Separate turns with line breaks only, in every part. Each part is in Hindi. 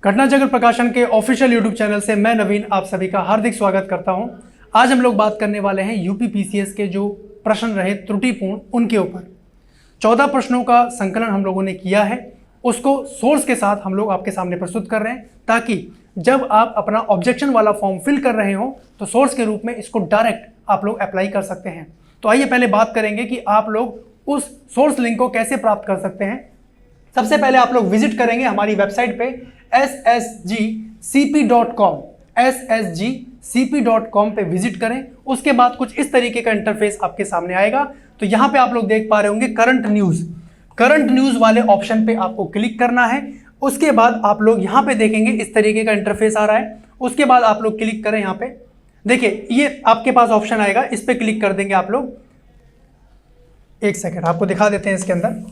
घटना जगत प्रकाशन के ऑफिशियल यूट्यूब चैनल से मैं नवीन आप सभी का हार्दिक स्वागत करता हूं। आज हम लोग बात करने वाले हैं यूपी पीसीएस के जो प्रश्न रहे त्रुटिपूर्ण उनके ऊपर। 14 प्रश्नों का संकलन हम लोगों ने किया है, उसको सोर्स के साथ हम लोग आपके सामने प्रस्तुत कर रहे हैं ताकि जब आप अपना ऑब्जेक्शन वाला फॉर्म फिल कर रहे हो तो सोर्स के रूप में इसको डायरेक्ट आप लोग अप्लाई कर सकते हैं। तो आइए पहले बात करेंगे कि आप लोग उस सोर्स लिंक को कैसे प्राप्त कर सकते हैं। सबसे पहले आप लोग विजिट करेंगे हमारी वेबसाइट पे ssgcp.com ssgcp.com पे विजिट करें। उसके बाद कुछ इस तरीके का इंटरफेस आपके सामने आएगा। तो यहां पे आप लोग देख पा रहे होंगे करंट न्यूज वाले ऑप्शन पे आपको क्लिक करना है। उसके बाद आप लोग यहां पे देखेंगे इस तरीके का इंटरफेस आ रहा है। उसके बाद आप लोग क्लिक करें, यहां पे देखिए ये आपके पास ऑप्शन आएगा, इस पे क्लिक कर देंगे आप लोग। एक सेकेंड आपको दिखा देते हैं इसके अंदर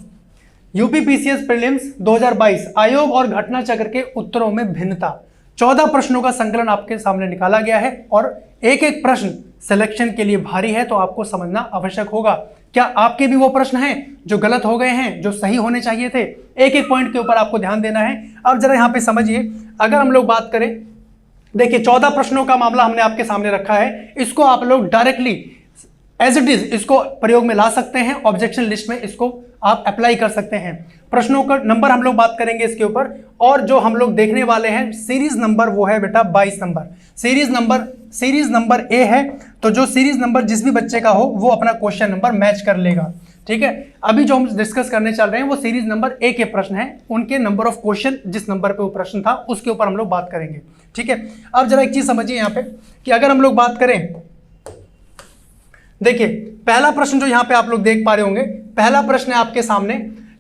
यूपी पीसीएस प्रीलिम्स 2022 आयोग और घटना चक्र के उत्तरों में भिन्नता। 14 प्रश्नों का संकलन आपके सामने निकाला गया है और एक एक प्रश्न सिलेक्शन के लिए भारी है, तो आपको समझना आवश्यक होगा। क्या आपके भी वो प्रश्न हैं जो गलत हो गए हैं, जो सही होने चाहिए थे? एक एक पॉइंट के ऊपर आपको ध्यान देना है। अब जरा यहां पे समझिए, अगर हम लोग बात करें, देखिए 14 प्रश्नों का मामला हमने आपके सामने रखा है। इसको आप लोग डायरेक्टली एज इट इज इसको प्रयोग में ला सकते हैं, ऑब्जेक्शन लिस्ट में इसको आप अप्लाई कर सकते हैं। प्रश्नों का नंबर हम लोग बात करेंगे इसके ऊपर, और जो हम लोग देखने वाले हैं सीरीज नंबर वो है बेटा 22 नंबर। सीरीज नंबर ए है, तो जो सीरीज नंबर जिस भी बच्चे का हो वो अपना क्वेश्चन नंबर मैच कर लेगा। ठीक है, अभी जो हम डिस्कस करने चल रहे हैं वो सीरीज नंबर ए के प्रश्न हैं, उनके नंबर ऑफ क्वेश्चन जिस नंबर पे वो प्रश्न था उसके ऊपर हम लोग बात करेंगे। ठीक है, अब जरा एक चीज समझिए यहाँ पे कि अगर हम लोग बात करें, देखिए पहला प्रश्न जो यहां पे आप लोग देख पा रहे होंगे, पहला प्रश्न है आपके सामने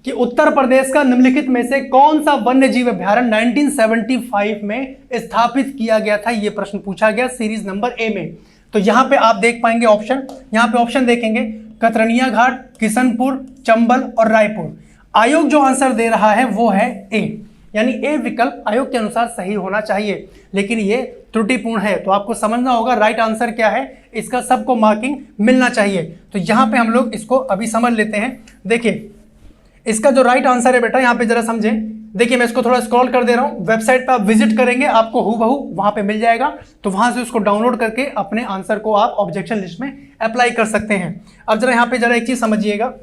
कि उत्तर प्रदेश का निम्नलिखित में से कौन सा वन्य जीव अभयारण्य 1975 में स्थापित किया गया था। यह प्रश्न पूछा गया सीरीज नंबर ए में। तो यहां पे आप देख पाएंगे ऑप्शन, यहां पे ऑप्शन देखेंगे कतरनिया घाट, किशनपुर, चंबल और रायपुर। आयोग जो आंसर दे रहा है वो है ए, यानी ए विकल्प आयोग के अनुसार सही होना चाहिए, लेकिन ये त्रुटिपूर्ण है। तो आपको समझना होगा राइट आंसर क्या है, इसका सबको मार्किंग मिलना चाहिए। तो यहां पे हम लोग इसको अभी समझ लेते हैं। देखिए इसका जो राइट आंसर है बेटा, यहां पे जरा समझें। देखिए मैं इसको थोड़ा स्क्रॉल कर दे रहा हूं, वेबसाइट पे आप विजिट करेंगे आपको हूबहू वहां पे मिल जाएगा। तो वहां से उसको डाउनलोड करके अपने आंसर को आप ऑब्जेक्शन लिस्ट में अप्लाई कर सकते हैं। अब जरा यहां पे जरा एक चीज समझिएगा,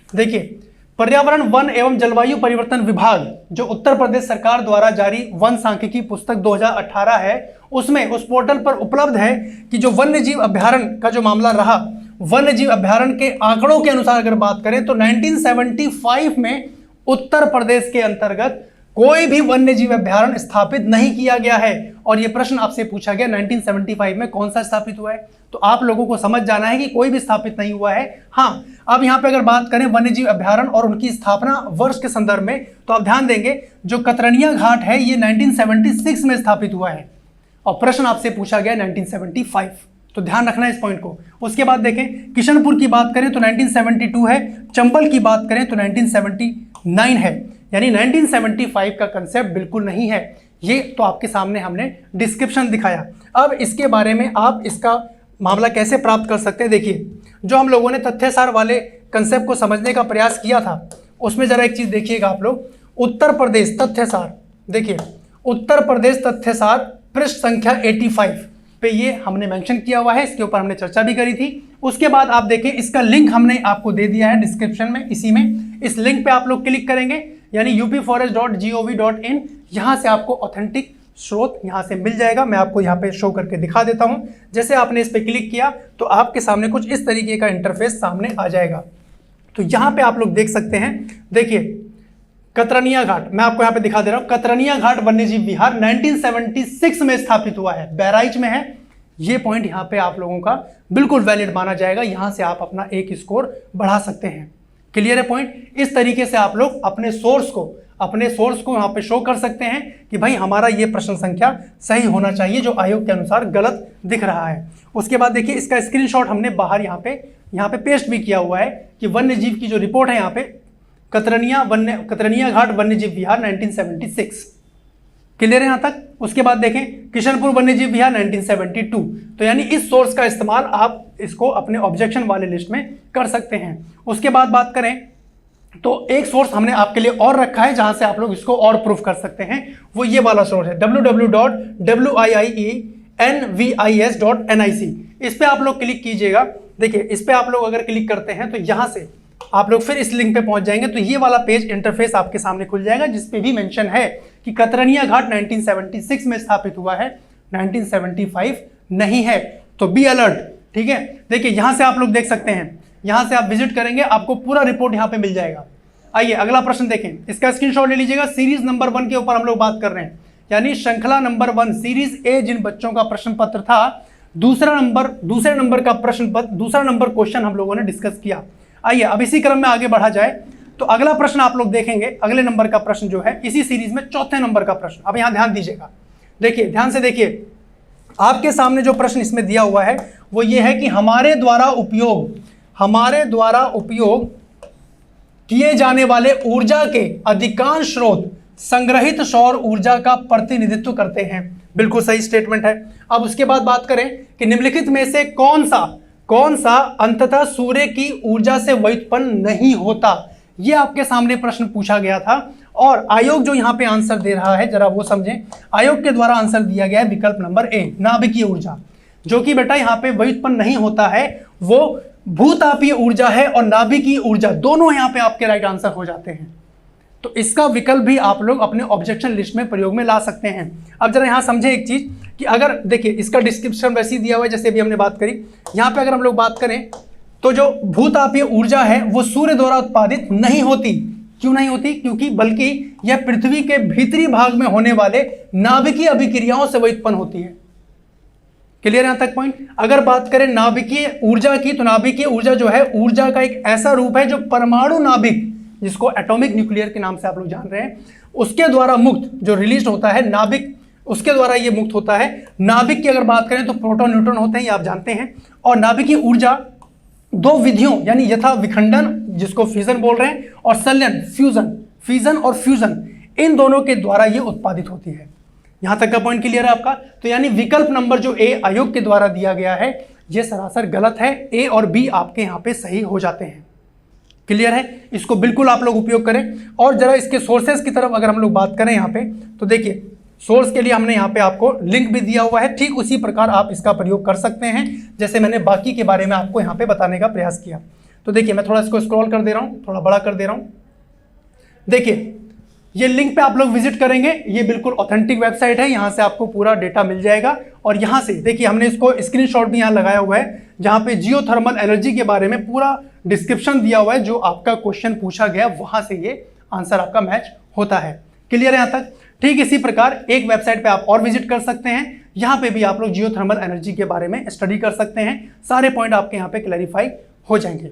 देखिए पर्यावरण वन एवं जलवायु परिवर्तन विभाग जो उत्तर प्रदेश सरकार द्वारा जारी वन सांख्यिकी पुस्तक 2018 है, उसमें उस पोर्टल पर उपलब्ध है कि जो वन्य जीव अभ्यारण्य का जो मामला रहा, वन्य जीव अभ्यारण्य के आंकड़ों के अनुसार अगर बात करें तो 1975 में उत्तर प्रदेश के अंतर्गत कोई भी वन्य जीव अभ्यारण्य स्थापित नहीं किया गया है। और यह प्रश्न आपसे पूछा गया 1975 में कौन सा स्थापित हुआ है, तो आप लोगों को समझ जाना है कि कोई भी स्थापित नहीं हुआ है। हाँ, अब यहां पे अगर बात करें वन्य जीव अभ्यारण्य और उनकी स्थापना वर्ष के संदर्भ में, तो आप ध्यान देंगे जो कतरनिया घाट है ये 1976 में स्थापित हुआ है और प्रश्न आपसे पूछा गया 1975। तो ध्यान रखना है इस पॉइंट को। उसके बाद देखें किशनपुर की बात करें तो 1972 है, चंबल की बात करें तो 1979 है, यानी 1975 का कंसेप्ट बिल्कुल नहीं है। ये तो आपके सामने हमने डिस्क्रिप्शन दिखाया। अब इसके बारे में आप इसका मामला कैसे प्राप्त कर सकते हैं, देखिए जो हम लोगों ने तथ्यसार वाले कंसेप्ट को समझने का प्रयास किया था उसमें जरा एक चीज देखिएगा आप लोग। उत्तर प्रदेश तथ्यसार, देखिए उत्तर प्रदेश तथ्यसार पृष्ठ संख्या 85 पे ये हमने मेंशन किया हुआ है, इसके ऊपर हमने चर्चा भी करी थी। उसके बाद आप देखें इसका लिंक हमने आपको दे दिया है डिस्क्रिप्शन में, इसी में इस लिंक पे आप लोग क्लिक करेंगे, यानी upforest.gov.in। यहां से आपको ऑथेंटिक स्रोत यहां से मिल जाएगा। मैं आपको यहां पे शो करके दिखा देता हूं। जैसे आपने इस पे क्लिक किया तो आपके सामने कुछ इस तरीके का इंटरफेस सामने आ जाएगा। तो यहां पे आप लोग देख सकते हैं, देखिए कतरनिया घाट मैं आपको यहां पे दिखा दे रहा हूं। कतरनिया घाट वन्यजीव विहार 1976 में स्थापित हुआ है, बहराइच में है। ये पॉइंट यहां पे आप लोगों का बिल्कुल वैलिड माना जाएगा। यहां से आप अपना एक स्कोर बढ़ा सकते हैं। क्लियर है पॉइंट? इस तरीके से आप लोग अपने सोर्स को यहाँ पे शो कर सकते हैं कि भाई हमारा ये प्रश्न संख्या सही होना चाहिए जो आयोग के अनुसार गलत दिख रहा है। उसके बाद देखिए इसका स्क्रीनशॉट हमने बाहर यहाँ पे पेस्ट भी किया हुआ है कि वन्य जीव की जो रिपोर्ट है यहाँ पे कतरनिया घाट वन्य जीव विहार 1976। क्लियर है यहां तक? उसके बाद देखें किशनपुर वन्यजीव विहार 1972। तो यानी इस सोर्स का इस्तेमाल आप इसको अपने ऑब्जेक्शन वाले लिस्ट में कर सकते हैं। उसके बाद बात करें तो एक सोर्स हमने आपके लिए और रखा है जहां से आप लोग इसको और प्रूफ कर सकते हैं, वो ये वाला सोर्स है www.wienvis.nic। इस पे आप लोग क्लिक कीजिएगा। देखिए इस पे आप लोग अगर क्लिक करते हैं तो यहां से आप लोग फिर इस लिंक पे पहुंच जाएंगे, तो ये वाला पेज इंटरफेस आपके सामने खुल जाएगा जिसपे भी मेंशन है कि कतरनिया घाट 1976 में स्थापित हुआ है, 1975 नहीं है। तो बी अलर्ट, ठीक है। देखिए यहां से आप लोग देख सकते हैं, यहां से आप विजिट करेंगे आपको पूरा रिपोर्ट यहां पे मिल जाएगा। आइए अगला प्रश्न देखें, इसका स्क्रीनशॉट ले लीजिएगा। सीरीज नंबर 1 के ऊपर हम लोग बात कर रहे हैं, यानी श्रृंखला नंबर 1 सीरीज ए जिन बच्चों का प्रश्न पत्र था, दूसरे नंबर का प्रश्न पत्र, दूसरा नंबर क्वेश्चन हम लोगों ने डिस्कस किया। आइए अब इसी क्रम में आगे बढ़ा जाए, तो अगला प्रश्न आप लोग देखेंगे, अगले नंबर का प्रश्न जो है इसी सीरीज में चौथे नंबर का प्रश्न। अब यहां ध्यान दीजिएगा, देखिए ध्यान से देखिए, आपके सामने जो प्रश्न इसमें दिया हुआ है वो ये है कि हमारे द्वारा उपयोग किए जाने वाले ऊर्जा के अधिकांश स्रोत संग्रहित सौर ऊर्जा का प्रतिनिधित्व करते हैं। बिल्कुल सही स्टेटमेंट है। अब उसके बाद बात करें कि निम्नलिखित में से कौन सा अंततः सूर्य की ऊर्जा से व्युत्पन्न नहीं होता, यह आपके सामने प्रश्न पूछा गया था। और आयोग जो यहां पे आंसर दे रहा है जरा वो समझें। आयोग के द्वारा आंसर दिया गया है विकल्प नंबर ए, नाभिकीय ऊर्जा, जो कि बेटा यहां पे व्युत्पन्न नहीं होता है, वो भूतापीय ऊर्जा है और नाभिकीय ऊर्जा दोनों यहां पे आपके राइट आंसर हो जाते हैं। तो इसका विकल्प भी आप लोग अपने ऑब्जेक्शन लिस्ट में प्रयोग में ला सकते हैं। अब जरा यहां समझे एक चीज कि अगर देखिए इसका डिस्क्रिप्शन वैसे ही दिया हुआ है जैसे अभी हमने बात करी। यहां पे अगर हम लोग बात करें तो जो भूतापीय ऊर्जा है वो सूर्य द्वारा उत्पादित नहीं होती। क्यों नहीं होती? क्योंकि बल्कि यह पृथ्वी के भीतरी भाग में होने वाले नाभिकीय अभिक्रियाओं से उत्पन्न होती है। क्लियर यहां तक पॉइंट? अगर बात करें नाभिकीय ऊर्जा की, तो नाभिकीय ऊर्जा जो है ऊर्जा का एक ऐसा रूप है जो परमाणु नाभिक, जिसको एटॉमिक न्यूक्लियर के नाम से आप लोग जान रहे हैं, उसके द्वारा मुक्त जो रिलीज होता है नाभिक, उसके द्वारा ये मुक्त होता है। नाभिक की अगर बात करें तो प्रोटॉन न्यूट्रॉन होते हैं, ये आप जानते हैं। और नाभिकीय ऊर्जा दो विधियों यानी यथा विखंडन जिसको फ्यूजन बोल रहे हैं और संलयन फिजन और फ्यूजन, इन दोनों के द्वारा ये उत्पादित होती है। यहां तक का पॉइंट क्लियर है आपका? तो यानी विकल्प नंबर जो ए आयोग के द्वारा दिया गया है ये सरासर गलत है। ए और बी आपके यहां पे सही हो जाते हैं। क्लियर है? इसको बिल्कुल आप लोग उपयोग करें। और जरा इसके सोर्सेस की तरफ अगर हम लोग बात करें यहाँ पे, तो देखिए सोर्स के लिए हमने यहाँ पे आपको लिंक भी दिया हुआ है। ठीक उसी प्रकार आप इसका प्रयोग कर सकते हैं जैसे मैंने बाकी के बारे में आपको यहाँ पे बताने का प्रयास किया। तो देखिए मैं थोड़ा इसको स्क्रॉल कर दे रहा हूँ, थोड़ा बड़ा कर दे रहा हूँ। देखिए ये लिंक पे आप लोग विजिट करेंगे, ये बिल्कुल ऑथेंटिक वेबसाइट है, यहाँ से आपको पूरा डेटा मिल जाएगा। और यहाँ से देखिए हमने इसको स्क्रीनशॉट भी यहाँ लगाया हुआ है जहाँ पे जियोथर्मल एनर्जी के बारे में पूरा डिस्क्रिप्शन दिया हुआ है। जो आपका क्वेश्चन पूछा गया वहां से ये आंसर आपका मैच होता है। क्लियर है यहाँ तक? ठीक इसी प्रकार एक वेबसाइट पे आप और विजिट कर सकते हैं, यहाँ पे भी आप लोग जियोथर्मल एनर्जी के बारे में स्टडी कर सकते हैं। सारे पॉइंट आपके यहाँ पे क्लैरिफाई हो जाएंगे।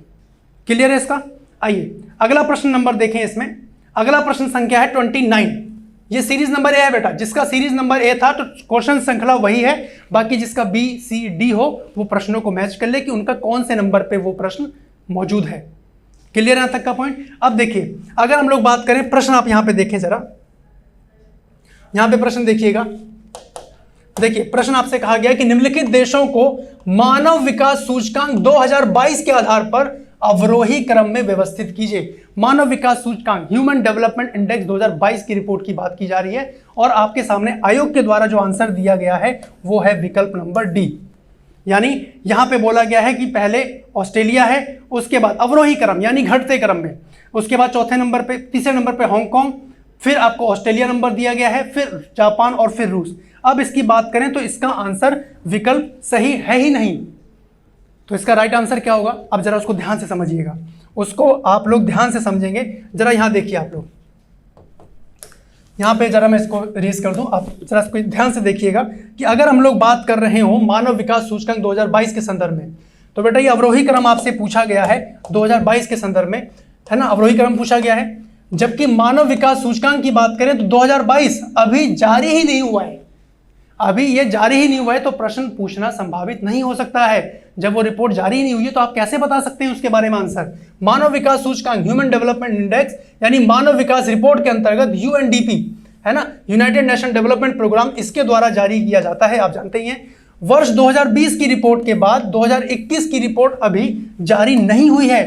क्लियर है इसका? आइए अगला प्रश्न नंबर देखें। इसमें अगला प्रश्न संख्या है 29। ये सीरीज नंबर ए है बेटा, जिसका सीरीज नंबर ए था तो क्वेश्चन श्रृंखला वही है, बाकी जिसका बी सी डी हो वो प्रश्नों को मैच कर ले कि उनका कौन से नंबर पे वो प्रश्न मौजूद है। क्लियर यहां तक का पॉइंट? अब देखिए अगर हम लोग बात करें प्रश्न, आप यहां पे देखें जरा, यहां पे प्रश्न देखिएगा। देखिए प्रश्न आपसे कहा गया कि निम्नलिखित देशों को मानव विकास सूचकांक 2022 के आधार पर अवरोही क्रम में व्यवस्थित कीजिए। मानव विकास सूचकांक ह्यूमन डेवलपमेंट इंडेक्स 2022 की रिपोर्ट की बात की जा रही है और आपके सामने आयोग के द्वारा जो आंसर दिया गया है वो है विकल्प नंबर डी। यानी यहां पे बोला गया है कि पहले ऑस्ट्रेलिया है, उसके बाद अवरोही क्रम यानी घटते क्रम में, उसके बाद चौथे नंबर पे, तीसरे नंबर पे हांगकांग, फिर आपको ऑस्ट्रेलिया नंबर दिया गया है, फिर जापान और फिर रूस। अब इसकी बात करें तो इसका आंसर विकल्प सही है ही नहीं, तो इसका राइट आंसर क्या होगा? अब जरा उसको ध्यान से समझिएगा, उसको आप लोग ध्यान से समझेंगे। जरा यहां देखिए आप लोग, यहां पे जरा मैं इसको रेज कर दूं, आप जरा इसको ध्यान से देखिएगा कि अगर हम लोग बात कर रहे हो मानव विकास सूचकांक 2022 के संदर्भ में, तो बेटा ये अवरोही क्रम आपसे पूछा गया है 2022 के संदर्भ में, है ना, अवरोही क्रम पूछा गया है। जबकि मानव विकास सूचकांक की बात करें तो 2022 अभी जारी ही नहीं हुआ है, अभी ये जारी ही नहीं हुआ है, तो प्रश्न पूछना संभावित नहीं हो सकता है। जब वो रिपोर्ट जारी ही नहीं हुई है तो आप कैसे बता सकते हैं उसके बारे में आंसर? मानव विकास सूचकांक ह्यूमन डेवलपमेंट इंडेक्स यानी मानव विकास रिपोर्ट के अंतर्गत यूएनडीपी, है ना, यूनाइटेड नेशन डेवलपमेंट प्रोग्राम, इसके द्वारा जारी किया जाता है, आप जानते ही हैं। वर्ष 2020 की रिपोर्ट के बाद 2021 की रिपोर्ट अभी जारी नहीं हुई है।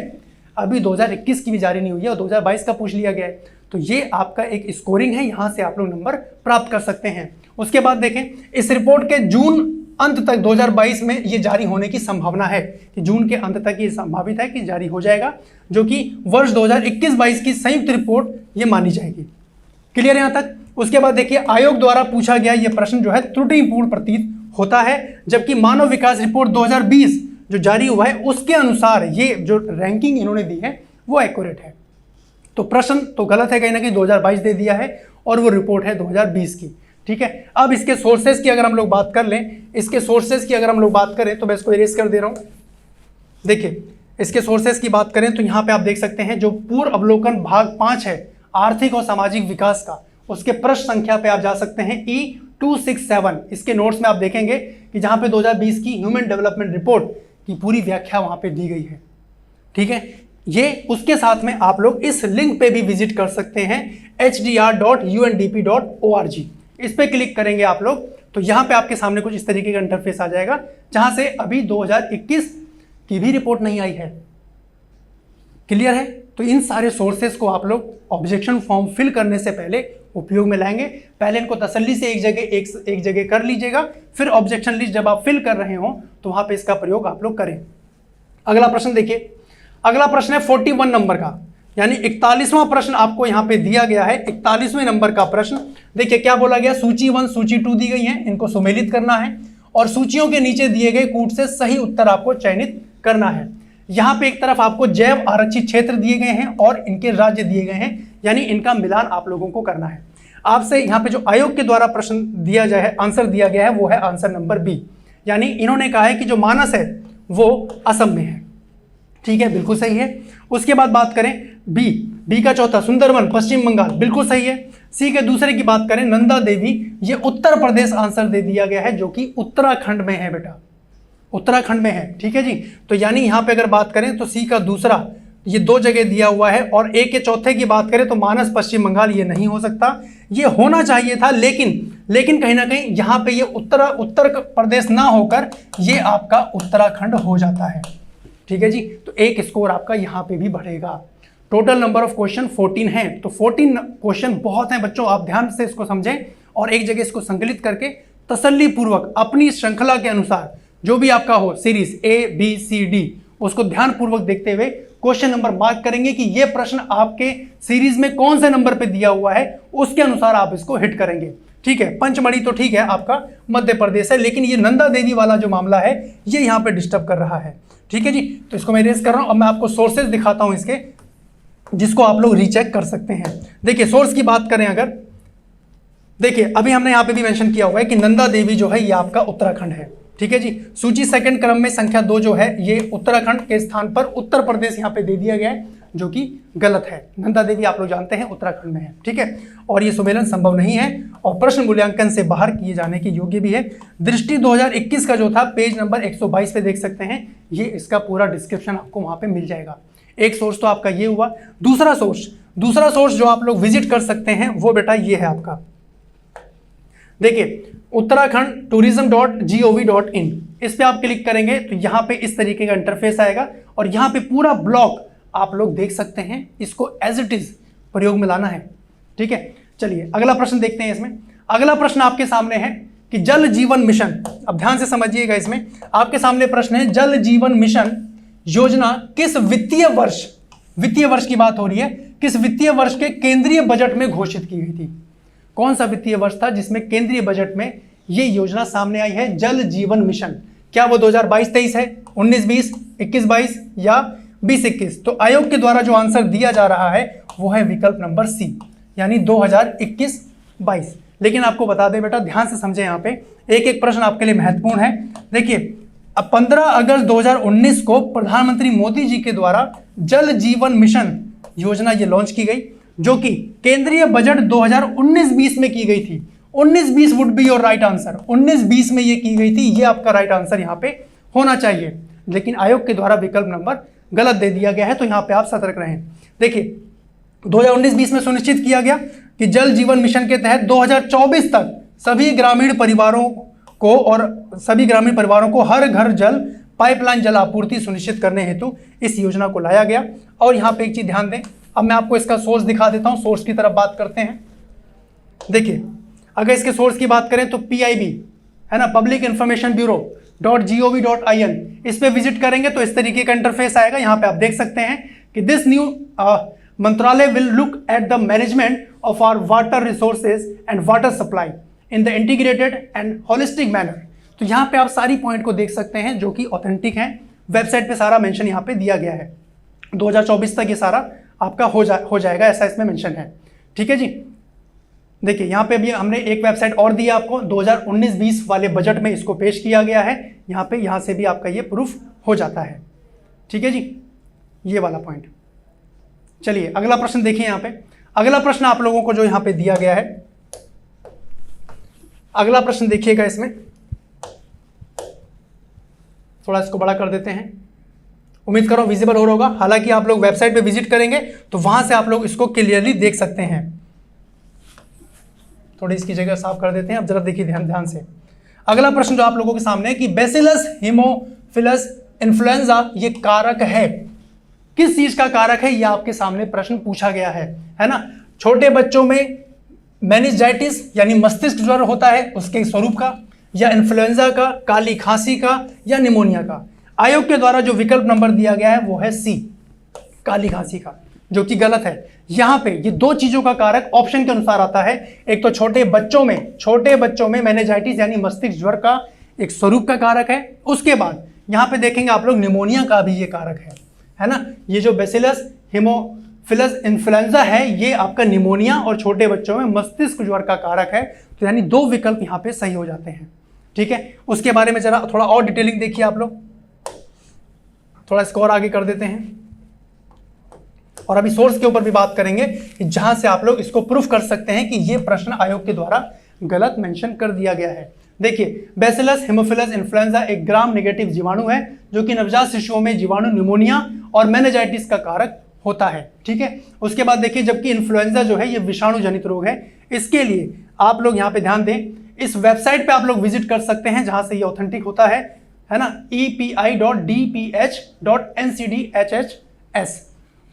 अभी 2021 की भी जारी नहीं हुई है और 2022 का पूछ लिया गया है। तो ये आपका एक स्कोरिंग है, यहाँ से आप लोग नंबर प्राप्त कर सकते हैं। उसके बाद देखें, इस रिपोर्ट के जून अंत तक 2022 में ये जारी होने की संभावना है कि जून के अंत तक ये संभावित है कि जारी हो जाएगा, जो कि वर्ष 2021-22 की संयुक्त रिपोर्ट ये मानी जाएगी। क्लियर है यहाँ तक? उसके बाद देखिए, आयोग द्वारा पूछा गया ये प्रश्न जो है त्रुटिपूर्ण प्रतीत होता है, जबकि मानव विकास रिपोर्ट 2020 जो जारी हुआ है उसके अनुसार ये जो रैंकिंग इन्होंने दी है वो एक्यूरेट है। तो प्रश्न तो गलत है, कहीं ना कहीं 2022 दे दिया है और वो रिपोर्ट है 2020 की। ठीक है, अब इसके सोर्सेज की अगर हम लोग बात कर लें, इसके सोर्सेज की अगर हम लोग बात करें तो मैं इसको इरेज कर दे रहा हूं। देखिए, इसके सोर्सेज की बात करें तो यहां पे आप देख सकते हैं जो पूर्व अवलोकन भाग 5 है आर्थिक और सामाजिक विकास का, उसके प्रश्न संख्या पे आप जा सकते हैं E267। इसके नोट्स में आप देखेंगे कि जहां पे 2020 की ह्यूमन डेवलपमेंट रिपोर्ट की पूरी व्याख्या वहां पे दी गई है। ठीक है, ये उसके साथ में आप लोग इस लिंक पे भी विजिट कर सकते हैं hdr.undp.org। इस पे क्लिक करेंगे आप लोग तो यहाँ पे आपके सामने कुछ इस तरीके का इंटरफेस आ जाएगा, जहां से अभी 2021 की भी रिपोर्ट नहीं आई है। क्लियर है? तो इन सारे सोर्सेस को आप लोग ऑब्जेक्शन फॉर्म फिल करने से पहले उपयोग में लाएंगे। पहले इनको तसल्ली से एक जगह कर लीजिएगा, फिर ऑब्जेक्शन लिस्ट जब आप फिल कर रहे हो तो वहां पे इसका प्रयोग आप लोग करें। अगला प्रश्न देखिए, अगला प्रश्न है 41 नंबर का, यानी 41वां प्रश्न आपको यहां पे दिया गया है। 41वें नंबर का प्रश्न देखिए क्या बोला गया, सूची 1 सूची 2 दी गई है, इनको सुमेलित करना है और सूचियों के नीचे दिए गए कूट से सही उत्तर आपको चयनित करना है। यहां पे एक तरफ आपको जैव आरक्षित क्षेत्र दिए गए हैं और इनके राज्य दिए गए हैं, यानी इनका मिलान आप लोगों को करना है। आपसे यहाँ पे जो आयोग के द्वारा प्रश्न दिया जाए है, आंसर दिया गया है, वो है आंसर नंबर बी, यानी इन्होंने कहा है कि जो मानस है वो असम में है। ठीक है, बिल्कुल सही है। उसके बाद बात करें बी का चौथा सुंदरवन पश्चिम बंगाल, बिल्कुल सही है। सी के दूसरे की बात करें नंदा देवी, ये उत्तर प्रदेश आंसर दे दिया गया है, जो कि उत्तराखंड में है बेटा, उत्तराखंड में है। ठीक है जी, तो यानी यहां पे अगर बात करें तो सी का दूसरा ये 2 जगह दिया हुआ है, और ए के चौथे की बात करें तो मानस पश्चिम बंगाल, ये नहीं हो सकता, ये होना चाहिए था, लेकिन कहीं ना कहीं यहां पे ये उत्तर प्रदेश ना होकर ये आपका उत्तराखंड हो जाता है। ठीक है जी, तो एक स्कोर आपका यहां पे भी बढ़ेगा। टोटल नंबर ऑफ क्वेश्चन 14 है, तो 14 क्वेश्चन बहुत हैं बच्चों, आप ध्यान से इसको समझें और एक जगह इसको संकलित करके तसल्ली पूर्वक अपनी श्रृंखला के अनुसार जो भी आपका हो सीरीज ABCD, उसको ध्यान पूर्वक देखते हुए क्वेश्चन नंबर मार्क करेंगे कि ये प्रश्न आपके सीरीज में कौन से नंबर पे दिया हुआ है, उसके अनुसार आप इसको हिट करेंगे। ठीक है, पंचमढ़ी तो ठीक है आपका मध्य प्रदेश है, लेकिन ये नंदा देवी वाला जो मामला है ये यहाँ पे डिस्टर्ब कर रहा है। ठीक है जी, तो इसको मैं इरेज कर रहा हूं। अब मैं आपको सोर्सेज दिखाता हूं इसके, जिसको आप लोग रीचेक कर सकते हैं। देखिए, सोर्स की बात करें अगर, देखिए अभी हमने यहाँ पे भी मेंशन किया हुआ है कि नंदा देवी जो है ये आपका उत्तराखंड है। ठीक है जी, सूची सेकंड क्रम में संख्या 2 जो है ये उत्तराखंड के स्थान पर उत्तर प्रदेश यहाँ पे दे दिया गया है, जो कि गलत है। नंदा देवी आप लोग जानते हैं उत्तराखंड में है। ठीक है, और ये सुमेलन संभव नहीं है और प्रश्न मूल्यांकन से बाहर किए जाने के योग्य भी है। दृष्टि 2021 का जो था पेज नंबर 122 पे देख सकते हैं, ये इसका पूरा डिस्क्रिप्शन आपको वहां पे मिल जाएगा। एक सोर्स तो आपका ये हुआ। दूसरा सोर्स जो आप लोग विजिट कर सकते हैं वो बेटा ये है आपका, देखिए उत्तराखंड tourism.gov.in, इस पे आप क्लिक करेंगे तो यहाँ पे इस तरीके का इंटरफेस आएगा और यहाँ पे पूरा ब्लॉक आप लोग देख सकते हैं, इसको एज इट इज प्रयोग में लाना है। ठीक है, चलिए अगला प्रश्न देखते हैं। इसमें अगला प्रश्न आपके सामने है कि जल जीवन मिशन, अब ध्यान से समझिएगा, इसमें आपके सामने प्रश्न है जल जीवन मिशन योजना किस वित्तीय वर्ष की बात हो रही है, किस वित्तीय वर्ष के केंद्रीय बजट में घोषित की गई थी। कौन सा वित्तीय वर्ष था जिसमें केंद्रीय बजट में ये योजना सामने आई है, जल जीवन मिशन? क्या वो 2022-23 है, 19-20, 21-22 या 20-21? तो आयोग के द्वारा जो आंसर दिया जा रहा है वो है विकल्प नंबर सी, यानी 2021-22। लेकिन आपको बता दें बेटा, ध्यान से समझे, यहाँ पे एक एक प्रश्न आपके लिए महत्वपूर्ण है। देखिए, अब 15 अगस्त 2019 को प्रधानमंत्री मोदी जी के द्वारा जल जीवन मिशन योजना ये लॉन्च की गई, जो कि केंद्रीय बजट 2019-20 में की गई थी। 19-20 would be your right answer, 19-20 में ये की गई थी, ये आपका राइट आंसर यहाँ पे होना चाहिए, लेकिन आयोग के द्वारा विकल्प नंबर गलत दे दिया गया है, तो यहाँ पे आप सतर्क रहें। देखिए 2019-20 में सुनिश्चित किया गया कि जल जीवन मिशन के तहत 2024 तक सभी ग्रामीण परिवारों को हर घर जल पाइपलाइन जल आपूर्ति सुनिश्चित करने हेतु इस योजना को लाया गया। और यहाँ पे एक चीज ध्यान दें, अब मैं आपको इसका सोर्स दिखा देता हूँ, सोर्स की तरफ बात करते हैं। देखिए, अगर इसके सोर्स की बात करें तो PIB है ना, पब्लिक इंफॉर्मेशन ब्यूरो .gov.in, इस पे विजिट करेंगे तो इस तरीके का इंटरफेस आएगा। यहाँ पे आप देख सकते हैं कि दिस न्यू मंत्रालय will look at the management of our water resources and water supply in the integrated and holistic manner. तो यहाँ पे आप सारी पॉइंट को देख सकते हैं जो कि ऑथेंटिक हैं, वेबसाइट पे सारा मेंशन यहाँ पे दिया गया है। 2024 तक ये सारा आपका हो जाएगा, ऐसा इसमें मेंशन है। ठीक है जी। देखिए, यहाँ पे भी हमने एक वेबसाइट और दी है आपको, 2019-20 वाले बजट में इसको पेश किया गया है। यहाँ से भी आपका ये प्रूफ हो जाता है। ठीक है जी, ये वाला पॉइंट। चलिए अगला प्रश्न देखिए। यहाँ पे अगला प्रश्न आप लोगों को जो यहाँ पे दिया गया है, अगला प्रश्न देखिएगा। इसमें थोड़ा इसको बड़ा कर देते हैं, उम्मीद करो विजिबल हो रहा होगा। हालांकि आप लोग वेबसाइट पे विजिट करेंगे तो वहां से आप लोग इसको क्लियरली देख सकते हैं। थोड़ी इसकी जगह साफ कर देते हैं। अब जरा देखिए ध्यान से। अगला प्रश्न जो आप लोगों के सामने है कि बैसिलस हीमोफिलस इन्फ्लुएंजा ये कारक है, किस चीज का कारक है, ये आपके सामने प्रश्न पूछा गया है ना। छोटे बच्चों में मेनिंजाइटिस यानी मस्तिष्क ज्वर होता है, उसके स्वरूप का, या इन्फ्लुएंजा का, काली खांसी का, या निमोनिया का। आयोग के द्वारा जो विकल्प नंबर दिया गया है वो है C, काली खांसी का, जो कि गलत है। यहां पे ये दो चीजों का कारक ऑप्शन के अनुसार आता है। एक तो छोटे बच्चों में मेनिंजाइटिस यानी मस्तिष्क ज्वर का एक स्वरूप का कारक है। उसके बाद यहां पे देखेंगे आप लोग निमोनिया का भी ये कारक है ना। ये जो बैसिलस हीमोफिलस इन्फ्लुएंजा है ये आपका निमोनिया और छोटे बच्चों में मस्तिष्क ज्वर का कारक है। तो यानी दो विकल्प यहाँ पे सही हो जाते हैं। ठीक है, उसके बारे में जरा थोड़ा और डिटेलिंग देखिए आप लोग। थोड़ा स्कोर आगे कर देते हैं और अभी सोर्स के ऊपर भी बात करेंगे कि जहां से आप लोग इसको प्रूफ कर सकते हैं कि ये प्रश्न आयोग के द्वारा गलत मेंशन कर दिया गया है। देखिए, बैसिलस हीमोफिलस इन्फ्लुएंजा एक ग्राम नेगेटिव जीवाणु है जो कि नवजात शिशुओं में जीवाणु निमोनिया और मेनिंजाइटिस का कारक होता है। ठीक है, उसके बाद देखिए, जबकि इन्फ्लुएंजा जो है ये विषाणु जनित रोग है। इसके लिए आप लोग यहाँ पे ध्यान दें, इस वेबसाइट पे आप लोग विजिट कर सकते हैं जहां से ये ऑथेंटिक होता है ना, epi.dph.ncdhhs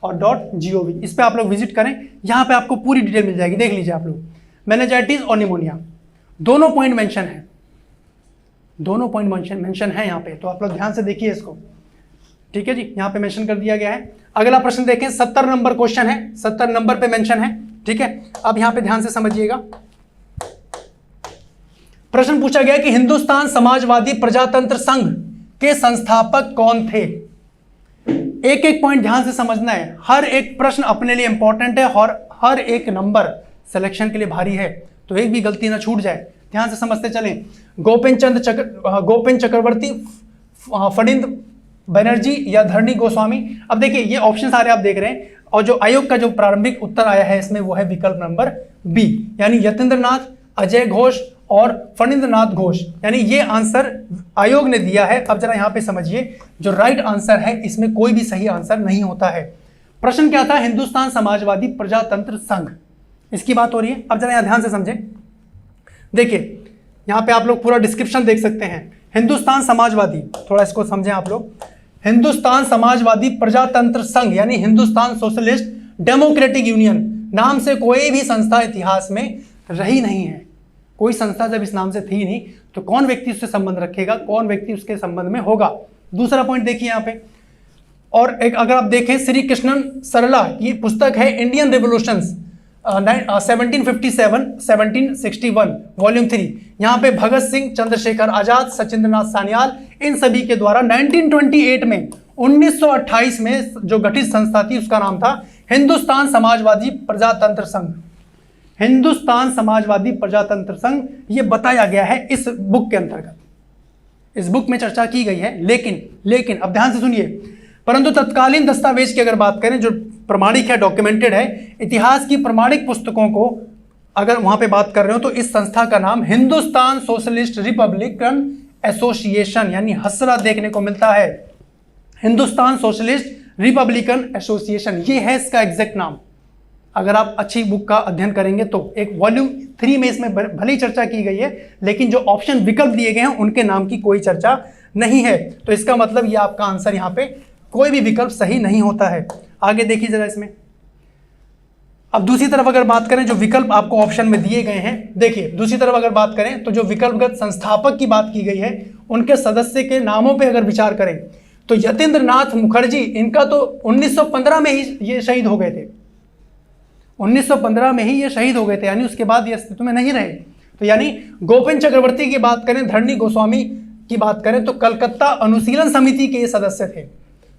और .gov, इस पे आप लोग विजिट करें। यहाँ पे आपको पूरी डिटेल मिल जाएगी। देख लीजिए आप लोग, मेनिंजाइटिस और निमोनिया दोनों पॉइंट मेंशन है, मेंशन है यहाँ पे, तो आप लोग ध्यान से देखिए इसको। ठीक है जी, यहाँ पे मेंशन कर दिया गया है। अगला प्रश्न देखें, 70 नंबर क्वेश्चन है, 70 नंबर पे मेंशन है। ठीक है, अब यहाँ पे ध्यान से समझिएगा। प्रश्न पूछा गया कि हिंदुस्तान समाजवादी प्रजातंत्र संघ के संस्थापक कौन थे। एक एक पॉइंट ध्यान से समझना है, हर एक प्रश्न अपने लिए इंपॉर्टेंट है और हर एक नंबर सिलेक्शन के लिए भारी है, तो एक भी गलती ना छूट जाए। ध्यान से समझते चलें। गोपेन चक्रवर्ती, फणिंद बनर्जी या धरणी गोस्वामी। अब देखिए, ये ऑप्शन सारे आप देख रहे हैं और जो आयोग का जो प्रारंभिक उत्तर आया है इसमें वो है विकल्प नंबर बी, यानी यतीन्द्रनाथ, अजय घोष और फणिंद्रनाथ घोष, यानी ये आंसर आयोग ने दिया है। अब जरा यहाँ पे समझिए, जो राइट आंसर है इसमें कोई भी सही आंसर नहीं होता है। प्रश्न क्या था, हिंदुस्तान समाजवादी प्रजातंत्र संघ, इसकी बात हो रही है। अब जरा यहाँ ध्यान से समझें। देखिए, यहाँ पे आप लोग पूरा डिस्क्रिप्शन देख सकते हैं। हिंदुस्तान समाजवादी, थोड़ा इसको समझें आप लोग। हिंदुस्तान समाजवादी प्रजातंत्र संघ यानी हिंदुस्तान सोशलिस्ट डेमोक्रेटिक यूनियन नाम से कोई भी संस्था इतिहास में रही नहीं है। कोई संस्था जब इस नाम से थी नहीं तो कौन व्यक्ति उससे संबंध रखेगा, कौन व्यक्ति उसके संबंध में होगा। दूसरा पॉइंट देखिए यहाँ पे, और एक अगर आप देखें श्री कृष्णन सरला की पुस्तक है इंडियन रिवोल्यूशंस 1757-1761 वॉल्यूम 3। यहाँ पे भगत सिंह, चंद्रशेखर आजाद, सचिंद्रनाथ सान्याल, इन सभी के द्वारा 1928 में 1928 में जो गठित संस्था थी उसका नाम था हिंदुस्तान समाजवादी प्रजातंत्र संघ। हिंदुस्तान समाजवादी प्रजातंत्र संघ ये बताया गया है इस बुक के अंतर्गत, इस बुक में चर्चा की गई है। लेकिन अब ध्यान से सुनिए, परंतु तत्कालीन दस्तावेज की अगर बात करें जो प्रमाणिक है, डॉक्यूमेंटेड है, इतिहास की प्रमाणिक पुस्तकों को अगर वहां पे बात कर रहे हो तो इस संस्था का नाम हिंदुस्तान सोशलिस्ट रिपब्लिकन एसोसिएशन यानी हसरा देखने को मिलता है। हिंदुस्तान सोशलिस्ट रिपब्लिकन एसोसिएशन ये है इसका एग्जैक्ट नाम। अगर आप अच्छी बुक का अध्ययन करेंगे तो एक वॉल्यूम 3 में इसमें भली चर्चा की गई है, लेकिन जो ऑप्शन विकल्प दिए गए हैं उनके नाम की कोई चर्चा नहीं है। तो इसका मतलब ये आपका आंसर यहाँ पे कोई भी विकल्प सही नहीं होता है। आगे देखिए जरा इसमें। अब दूसरी तरफ अगर बात करें, जो विकल्प आपको ऑप्शन में दिए गए हैं, देखिए दूसरी तरफ अगर बात करें तो जो विकल्पगत संस्थापक की बात की गई है, उनके सदस्य के नामों पे अगर विचार करें तो यतीन्द्र नाथ मुखर्जी, इनका तो 1915 में ही ये शहीद हो गए थे। 1915 में ही ये शहीद हो गए थे, यानी उसके बाद ये अस्तित्व में नहीं रहे। तो यानी गोपीन चक्रवर्ती की बात करें, धरणी गोस्वामी की बात करें तो कलकत्ता अनुशीलन समिति के ये सदस्य थे,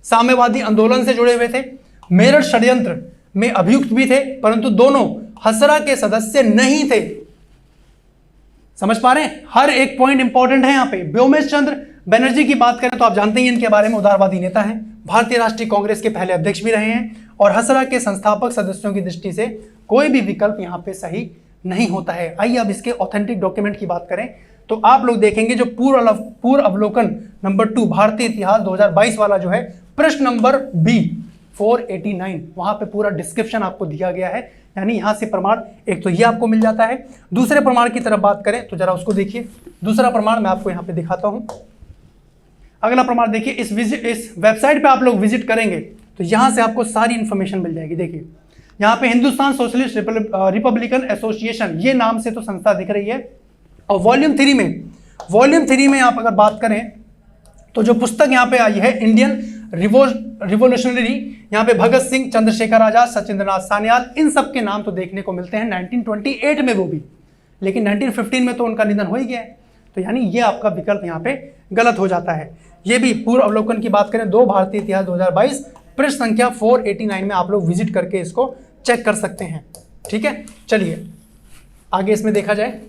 साम्यवादी आंदोलन से जुड़े हुए थे, मेरठ षड्यंत्र में अभियुक्त भी थे, परंतु दोनों हसरा के सदस्य नहीं थे। समझ पा रहे हैं? हर एक पॉइंट इंपॉर्टेंट है यहाँ पे। व्योमेश चंद्र बनर्जी की बात करें तो आप जानते ही इनके बारे में, उदारवादी नेता हैं, भारतीय राष्ट्रीय कांग्रेस के पहले अध्यक्ष भी रहे हैं, और हसरा के संस्थापक सदस्यों की दृष्टि से कोई भी विकल्प यहाँ पे सही नहीं होता है। आइए अब इसके ऑथेंटिक डॉक्यूमेंट की बात करें तो आप लोग देखेंगे जो पूर्व अवलोकन नंबर 2 भारतीय इतिहास 2022 वाला जो है, प्रश्न नंबर बी 489, वहां पे पूरा डिस्क्रिप्शन आपको दिया गया है। यानी यहां से प्रमाण एक तो ये आपको मिल जाता है। दूसरे प्रमाण की तरफ बात करें तो जरा उसको देखिए। दूसरा प्रमाण मैं आपको यहां पे दिखाता हूं। अगला प्रमाण देखिए, इस वेबसाइट पे आप लोग विजिट करेंगे तो यहां से आपको सारी इंफॉर्मेशन मिल जाएगी। देखिए यहाँ पे हिंदुस्तान सोशलिस्ट रिपब्लिकन एसोसिएशन, ये नाम से तो संस्था दिख रही है। और वॉल्यूम 3 में आप अगर बात करें तो जो पुस्तक यहाँ पे आई है, इंडियन रिवोल्यूशनरी, यहाँ पे भगत सिंह, चंद्रशेखर आजाद, सचिंद्रनाथ सान्याल, इन सब के नाम तो देखने को मिलते हैं 1928 में वो भी, लेकिन 1915 में तो उनका निधन हो ही गया है। तो यानी ये आपका विकल्प यहाँ पे गलत हो जाता है। ये भी पूर्व अवलोकन की बात करें 2 भारतीय इतिहास 2022 पृष्ठ संख्या 489 में आप लोग विजिट करके इसको चेक कर सकते हैं। ठीक है, चलिए आगे इसमें देखा जाए।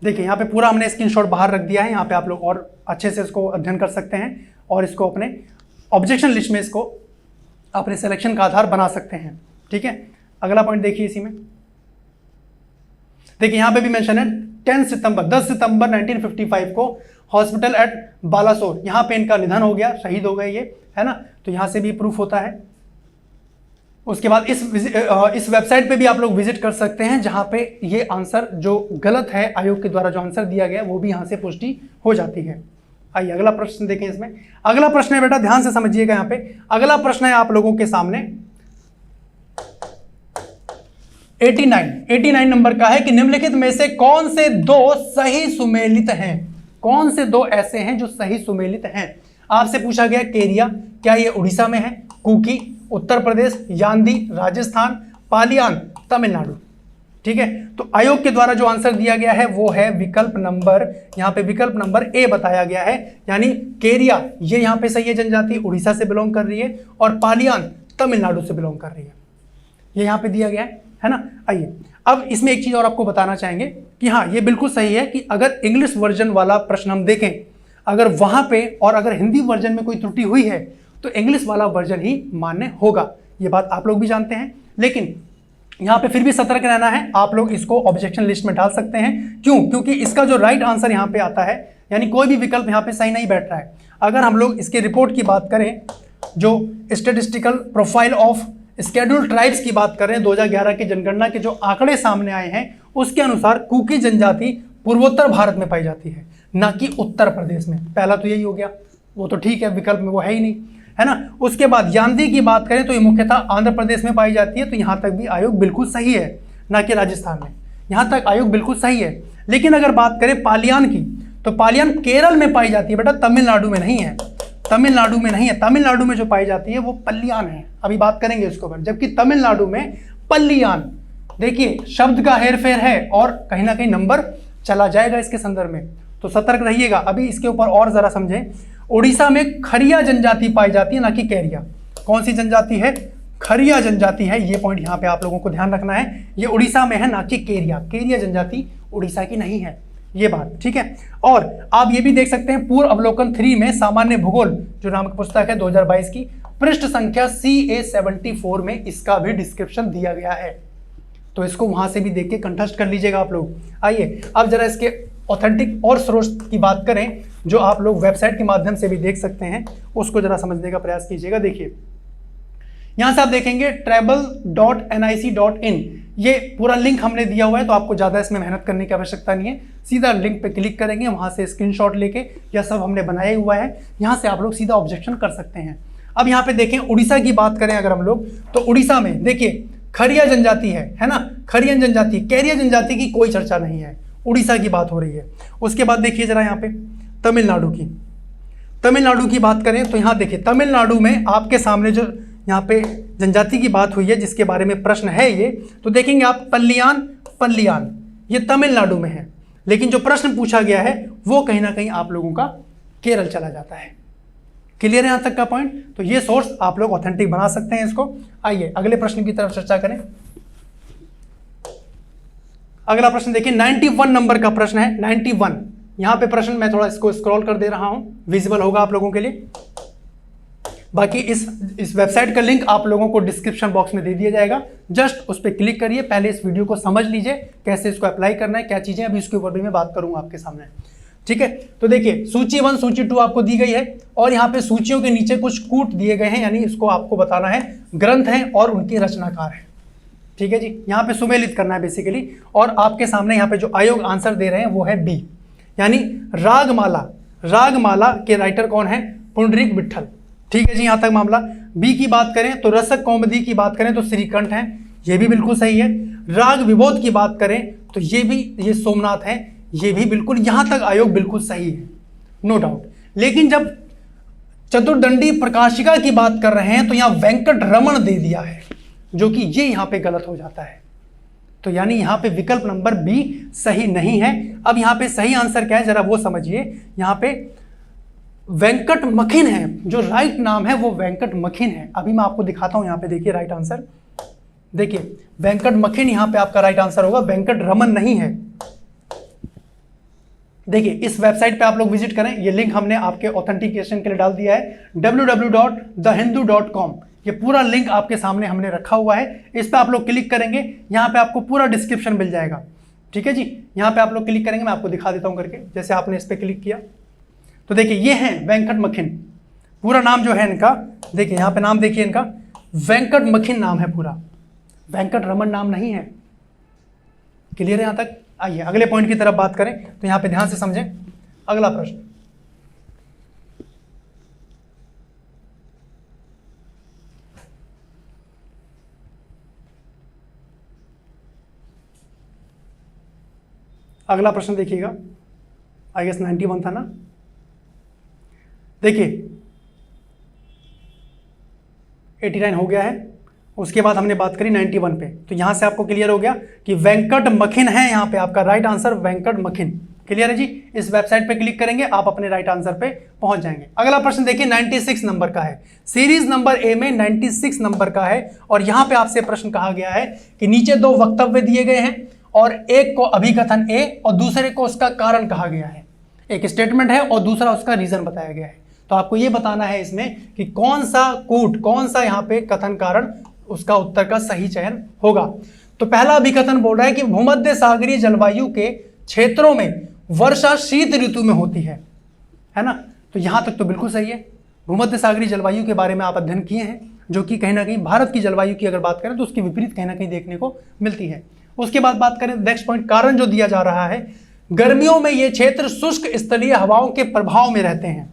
देखिए यहाँ पे पूरा हमने स्क्रीनशॉट बाहर रख दिया है, यहाँ पे आप लोग और अच्छे से इसको अध्ययन कर सकते हैं और इसको अपने ऑब्जेक्शन लिस्ट में इसको अपने सिलेक्शन का आधार बना सकते हैं। ठीक है, अगला पॉइंट देखिए इसी में। देखिए यहाँ पे भी मेंशन है 10 सितंबर 1955 को हॉस्पिटल एट बालासोर, यहाँ पे इनका निधन हो गया, शहीद हो गए ये, है ना। तो यहाँ से भी प्रूफ होता है। उसके बाद इस वेबसाइट पे भी आप लोग विजिट कर सकते हैं, जहां पे ये आंसर जो गलत है, आयोग के द्वारा जो आंसर दिया गया वो भी यहां से पुष्टि हो जाती है। आइए अगला प्रश्न देखें। इसमें अगला प्रश्न है, बेटा ध्यान से समझिएगा। यहाँ पे अगला प्रश्न है आप लोगों के सामने 89 नंबर का है कि निम्नलिखित में से कौन से 2 सही सुमेलित हैं। कौन से 2 ऐसे हैं जो सही सुमेलित हैं। आपसे पूछा गया केरिया, क्या ये उड़ीसा में है, कुकी उत्तर प्रदेश, यान्दी राजस्थान, पालियान तमिलनाडु। ठीक है, तो आयोग के द्वारा जो आंसर दिया गया है वो है विकल्प नंबर, यहाँ पे विकल्प नंबर ए बताया गया है। यानी केरिया ये यहाँ पे सही है, जनजाति उड़ीसा से बिलोंग कर रही है, और पालियान तमिलनाडु से बिलोंग कर रही है, ये यहाँ पे दिया गया है ना। आइए अब इसमें एक चीज और आपको बताना चाहेंगे कि हाँ ये बिल्कुल सही है कि अगर इंग्लिश वर्जन वाला प्रश्न हम देखें, अगर वहां पे और अगर हिंदी वर्जन में कोई त्रुटि हुई है तो इंग्लिश वाला वर्जन ही मान्य होगा। ये बात आप लोग भी जानते हैं, लेकिन यहाँ पे फिर भी सतर्क रहना है। आप लोग इसको ऑब्जेक्शन लिस्ट में डाल सकते हैं। क्यों? क्योंकि इसका जो राइट आंसर यहाँ पे आता है, यानी कोई भी विकल्प यहाँ पे सही नहीं बैठ रहा है। अगर हम लोग इसके रिपोर्ट की बात करें, जो statistical profile of scheduled tribes की बात करें, 2011 की जनगणना के जो आंकड़े सामने आए हैं उसके अनुसार कुकी जनजाति पूर्वोत्तर भारत में पाई जाती है, ना कि उत्तर प्रदेश में। पहला तो यही हो गया, वो तो ठीक है, विकल्प में वो है ही नहीं, है ना। उसके बाद यान्दी की बात करें तो ये मुख्यतः आंध्र प्रदेश में पाई जाती है, तो यहाँ तक भी आयोग बिल्कुल सही है, ना कि राजस्थान में। यहाँ तक आयोग बिल्कुल सही है। लेकिन अगर बात करें पालियान की, तो पालियान केरल में पाई जाती है बेटा, तमिलनाडु में नहीं है। तमिलनाडु में नहीं है। तमिलनाडु में जो पाई जाती है वो पल्लियान है, अभी बात करेंगे इसके ऊपर। जबकि तमिलनाडु में पल्लियान, देखिए शब्द का हेरफेर है और कहीं ना कहीं नंबर चला जाएगा इसके संदर्भ में, तो सतर्क रहिएगा। अभी इसके ऊपर और जरा समझें। उड़ीसा में खरिया जनजाति पाई जाती है, ना कि कैरिया। कौन सी जनजाति है? खरिया जनजाति है। ये पॉइंट यहाँ पे आप लोगों को ध्यान रखना है, ये उड़ीसा में है, ना कि केरिया। केरिया जनजाति उड़ीसा की नहीं है, ये बात ठीक है। और आप ये भी देख सकते हैं पूर्व अवलोकन 3 में सामान्य भूगोल जो नामक पुस्तक है 2022 की, पृष्ठ संख्या CA 74 में इसका भी डिस्क्रिप्शन दिया गया है, तो इसको वहां से भी देख के कंठस्थ कर लीजिएगा आप लोग। आइए अब जरा इसके ऑथेंटिक और स्रोत की बात करें, जो आप लोग वेबसाइट के माध्यम से भी देख सकते हैं, उसको जरा समझने का प्रयास कीजिएगा। देखिए यहां से आप देखेंगे travel.nic.in, ये पूरा लिंक हमने दिया हुआ है, तो आपको ज़्यादा इसमें मेहनत करने की आवश्यकता नहीं है। सीधा लिंक पे क्लिक करेंगे, वहां से स्क्रीनशॉट लेके यह सब हमने बनाया हुआ है, यहां से आप लोग सीधा ऑब्जेक्शन कर सकते हैं। अब यहाँ पे देखें, उड़ीसा की बात करें अगर हम लोग, तो उड़ीसा में देखिए खरिया जनजाति है ना, खरियन जनजाति, कैरिया जनजाति की कोई चर्चा नहीं है, उड़ीसा की बात हो रही है। उसके बाद देखिए जरा यहाँ पे तमिलनाडु की बात करें, तो यहाँ देखिए तमिलनाडु में आपके सामने जो यहाँ पे जनजाति की बात हुई है, जिसके बारे में प्रश्न है ये, तो देखेंगे आप पल्लियान, ये तमिलनाडु में है, लेकिन जो प्रश्न पूछा गया है वो कहीं ना कहीं आप लोगों का केरल चला जाता है। क्लियर है यहाँ तक का पॉइंट? तो ये सोर्स आप लोग ऑथेंटिक बना सकते हैं इसको। आइए अगले प्रश्न की तरफ चर्चा करें। अगला प्रश्न देखिए 91 नंबर का प्रश्न है, 91। यहां पे प्रश्न मैं थोड़ा इसको स्क्रॉल कर दे रहा हूं, विजिबल होगा आप लोगों के लिए। बाकी इस वेबसाइट का लिंक आप लोगों को डिस्क्रिप्शन बॉक्स में दे दिया जाएगा, जस्ट उस पर क्लिक करिए, पहले इस वीडियो को समझ लीजिए कैसे इसको अप्लाई करना है, क्या चीजें, अभी इसके ऊपर भी मैं बात करूंगा आपके सामने। ठीक है, तो देखिए सूची 1 सूची 2 आपको दी गई है, और यहाँ पे सूचियों के नीचे कुछ कूट दिए गए हैं, यानी इसको आपको बताना है ग्रंथ हैं और उनके रचनाकार हैं। ठीक है जी, यहाँ पे सुमेलित करना है बेसिकली, और आपके सामने यहाँ पे जो आयोग आंसर दे रहे हैं वो है बी, यानी रागमाला के राइटर कौन है? पुंडरीक विट्ठल। ठीक है जी, यहाँ तक मामला। बी की बात करें तो रसक कौमुदी की बात करें तो श्रीकंठ है, ये भी बिल्कुल सही है। राग विबोध की बात करें तो ये सोमनाथ है, ये भी बिल्कुल, यहाँ तक आयोग बिल्कुल सही है, नो डाउट। लेकिन जब चतुर्दंडी प्रकाशिका की बात कर रहे हैं तो यहाँ वेंकट रमन दे दिया है, जो कि ये यहाँ पे गलत हो जाता है। तो यानी यहाँ पे विकल्प नंबर बी सही नहीं है। अब यहाँ पे सही आंसर क्या है जरा वो समझिए। यहाँ पे वेंकट मखिन है, जो राइट नाम है वो वेंकट मखिन है। अभी मैं आपको दिखाता हूँ, यहाँ पे देखिए राइट आंसर, देखिए वेंकट मखिन यहाँ पे आपका राइट आंसर होगा, वेंकट रमन नहीं है। देखिए इस वेबसाइट पे आप लोग विजिट करें, ये लिंक हमने आपके ऑथेंटिकेशन के लिए डाल दिया है, www.thehindu.com। ये पूरा लिंक आपके सामने हमने रखा हुआ है, इस पे आप लोग क्लिक करेंगे, यहाँ पे आपको पूरा डिस्क्रिप्शन मिल जाएगा। ठीक है जी, यहाँ पे आप लोग क्लिक करेंगे, मैं आपको दिखा देता हूँ करके। जैसे आपने इस पे क्लिक किया तो देखिए ये है वेंकट मखिन, पूरा नाम जो है इनका, देखिए यहाँ पे नाम देखिए इनका, वेंकट मखिन नाम है पूरा, वेंकट रमन नाम नहीं है। क्लियर है यहाँ तक? आइए अगले पॉइंट की तरफ बात करें, तो यहाँ पे ध्यान से समझें। अगला प्रश्न, अगला प्रश्न देखिएगा, आई गेस 91 था ना। देखिए 89 हो गया है, उसके बाद हमने बात करी 91 पे, तो यहां से आपको क्लियर हो गया कि वेंकट मखिन है यहाँ पे आपका राइट आंसर, वेंकट मखिन। क्लियर है जी, इस वेबसाइट पे क्लिक करेंगे आप अपने राइट आंसर पे पहुंच जाएंगे। अगला प्रश्न देखिए 96 नंबर का है, सीरीज नंबर ए में 96 नंबर का है, और यहां पे आपसे प्रश्न कहा गया है कि नीचे 2 वक्तव्य दिए गए हैं और एक को अभिकथन ए और दूसरे को उसका कारण कहा गया है। एक स्टेटमेंट है और दूसरा उसका रीजन बताया गया है, तो आपको ये बताना है इसमें कि कौन सा कूट, कौन सा यहाँ पे कथन कारण उसका उत्तर का सही चयन होगा। तो पहला अभिकथन बोल रहा है कि भूमध्य सागरीय जलवायु के क्षेत्रों में वर्षा शीत ऋतु में होती है ना, तो यहां तक तो बिल्कुल सही है। भूमध्य सागरीय जलवायु के बारे में आप अध्ययन किए हैं, जो कि कहीं ना कहीं भारत की जलवायु की अगर बात करें तो उसकी विपरीत कहीं ना कहीं देखने को मिलती है। उसके बाद बात करें नेक्स्ट पॉइंट, कारण जो दिया जा रहा है, गर्मियों में ये क्षेत्र शुष्क स्थलीय हवाओं के प्रभाव में रहते हैं।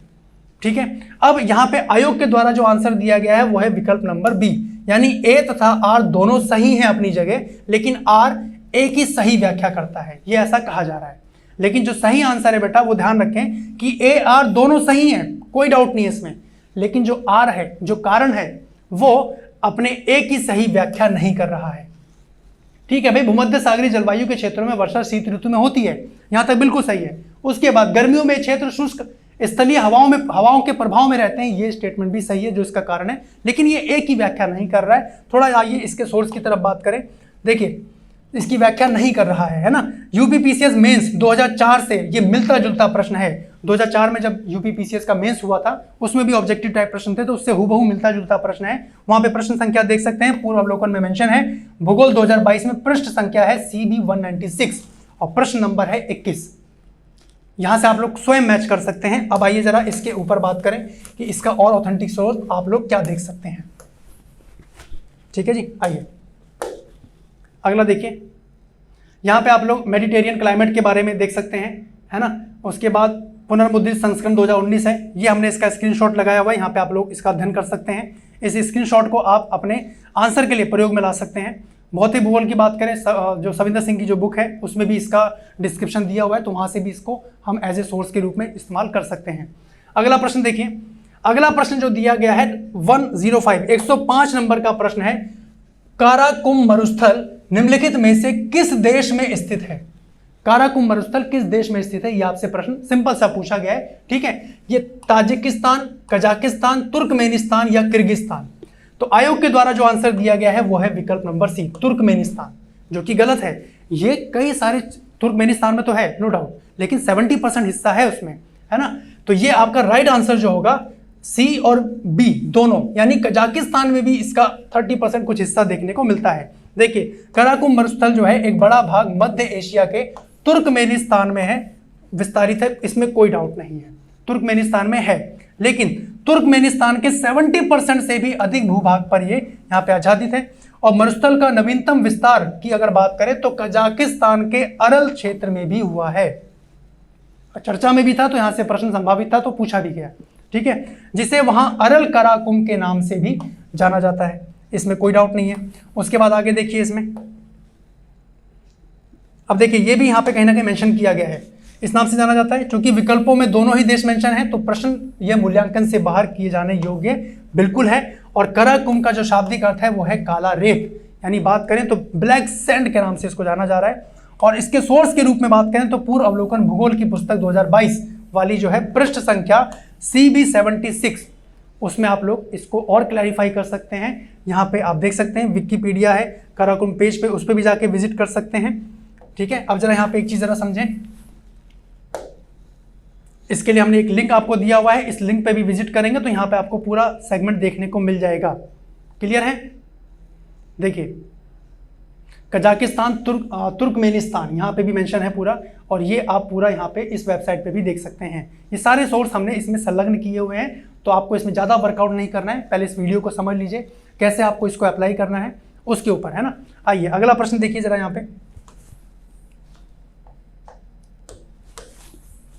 ठीक है, अब यहाँ पे आयोग के द्वारा जो आंसर दिया गया है वो है विकल्प नंबर बी, यानी ए तथा आर दोनों सही हैं अपनी जगह, लेकिन आर ए की सही व्याख्या करता है, ये ऐसा कहा जा रहा है। लेकिन जो सही आंसर है बेटा वो ध्यान रखें कि ए आर दोनों सही हैं, कोई डाउट नहीं है इसमें, लेकिन जो आर है, जो कारण है, वो अपने ए की सही व्याख्या नहीं कर रहा है। ठीक है भाई, भूमध्य सागरीय जलवायु के क्षेत्रों में वर्षा शीत ऋतु में होती है, यहां तक बिल्कुल सही है। उसके बाद गर्मियों में क्षेत्र शुष्क स्थलीय हवाओं के प्रभाव में रहते हैं, ये स्टेटमेंट भी सही है जो इसका कारण है, लेकिन ये एक ही व्याख्या नहीं कर रहा है। थोड़ा आइए इसके सोर्स की तरफ बात करें। देखिए इसकी व्याख्या नहीं कर रहा है ना। यूपीपीसीएस मेंस 2004 से ये मिलता जुलता प्रश्न है। 2004 में जब यूपीपीसीएस का मेंस हुआ था उसमें भी ऑब्जेक्टिव टाइप प्रश्न थे, तो उससे हुबहू मिलता जुलता प्रश्न है। वहां पे प्रश्न संख्या देख सकते हैं, पूर्व अवलोकन में मेंशन है। भूगोल 2022 में पृष्ठ संख्या है CB 196 और प्रश्न नंबर है 21। यहां से आप लोग स्वयं मैच कर सकते हैं। अब आइए जरा इसके ऊपर बात करें कि इसका और ऑथेंटिक सोर्स आप लोग क्या देख सकते हैं। ठीक है जी। आइए अगला देखिए, यहाँ पे आप लोग मेडिटेरियन क्लाइमेट के बारे में देख सकते हैं, है ना। उसके बाद पुनर्मुद्रित संस्करण 2019 है, ये हमने इसका स्क्रीनशॉट लगाया हुआ है, यहाँ पे आप लोग इसका अध्ययन कर सकते हैं। इस स्क्रीनशॉट को आप अपने आंसर के लिए प्रयोग में ला सकते हैं। भौतिक भूगोल की बात करें, जो सविंदर सिंह की जो बुक है उसमें भी इसका डिस्क्रिप्शन दिया हुआ है, तो वहाँ से भी इसको हम एज ए सोर्स के रूप में इस्तेमाल कर सकते हैं। अगला प्रश्न देखिए, अगला प्रश्न जो दिया गया है 105 नंबर का प्रश्न है, काराकुम मरुस्थल निम्नलिखित में से किस देश में स्थित है। काराकुम मरुस्थल किस देश में स्थित है, ये आपसे प्रश्न सिंपल सा पूछा गया है, ठीक है। ये ताजिकिस्तान, कजाकिस्तान, तुर्कमेनिस्तान या किर्गिस्तान। तो आयोग के द्वारा जो आंसर दिया गया है वो है विकल्प नंबर सी, तुर्कमेनिस्तान, जो कि गलत है। ये कई सारे तुर्कमेनिस्तान में तो है नो डाउट, लेकिन 70% हिस्सा है उसमें, है ना। तो ये आपका राइट आंसर जो होगा सी और बी दोनों, यानी कजाकिस्तान में भी इसका 30% कुछ हिस्सा देखने को मिलता है। देखिए काराकुम मरुस्थल जो है एक बड़ा भाग मध्य एशिया के तुर्कमेनिस्तान में है, विस्तारित है, इसमें कोई डाउट नहीं है, तुर्कमेनिस्तान में है। लेकिन तुर्कमेनिस्तान के 70% से भी अधिक भूभाग पर ये यहाँ पे आच्छादित है। और मरुस्थल का नवीनतम विस्तार की अगर बात करें तो कजाकिस्तान के अरल क्षेत्र में भी हुआ है, चर्चा में भी था, तो यहाँ से प्रश्न संभावित था तो पूछा भी गया, ठीक है, जिसे वहां अरल काराकुम के नाम से भी जाना जाता है, इसमें कोई डाउट नहीं है। उसके बाद आगे देखिए इसमें, अब देखिए ये भी यहाँ पे कहीं ना कहीं मेंशन किया गया है, इस नाम से जाना जाता है। क्योंकि विकल्पों में दोनों ही देश मेंशन है तो प्रश्न यह मूल्यांकन से बाहर किए जाने योग्य बिल्कुल है। और काराकुम का जो शाब्दिक अर्थ है वो है काला रेत, यानी बात करें तो ब्लैक सैंड के नाम से इसको जाना जा रहा है। और इसके सोर्स के रूप में बात करें तो पूर्व अवलोकन भूगोल की पुस्तक 2022 वाली जो है पृष्ठ संख्या CB 76, उसमें आप लोग इसको और क्लैरिफाई कर सकते हैं। यहाँ पे आप देख सकते हैं विकिपीडिया है काराकुम पेज पे, उस पर भी जाके विजिट कर सकते हैं, ठीक है। अब जरा यहाँ पे एक चीज जरा समझें, इसके लिए हमने एक लिंक आपको दिया हुआ है, इस लिंक पे भी विजिट करेंगे तो यहाँ पे आपको पूरा सेगमेंट देखने को मिल जाएगा। क्लियर है? देखिए कजाकिस्तान, तुर्कमेनिस्तान यहाँ पे भी मेंशन है पूरा, और ये आप पूरा यहाँ पे इस वेबसाइट पे भी देख सकते हैं। ये सारे सोर्स हमने इसमें संलग्न किए हुए हैं, तो आपको इसमें ज़्यादा वर्कआउट नहीं करना है, पहले इस वीडियो को समझ लीजिए कैसे आपको इसको अप्लाई करना है उसके ऊपर, है ना। आइए अगला प्रश्न देखिए जरा यहाँ पे।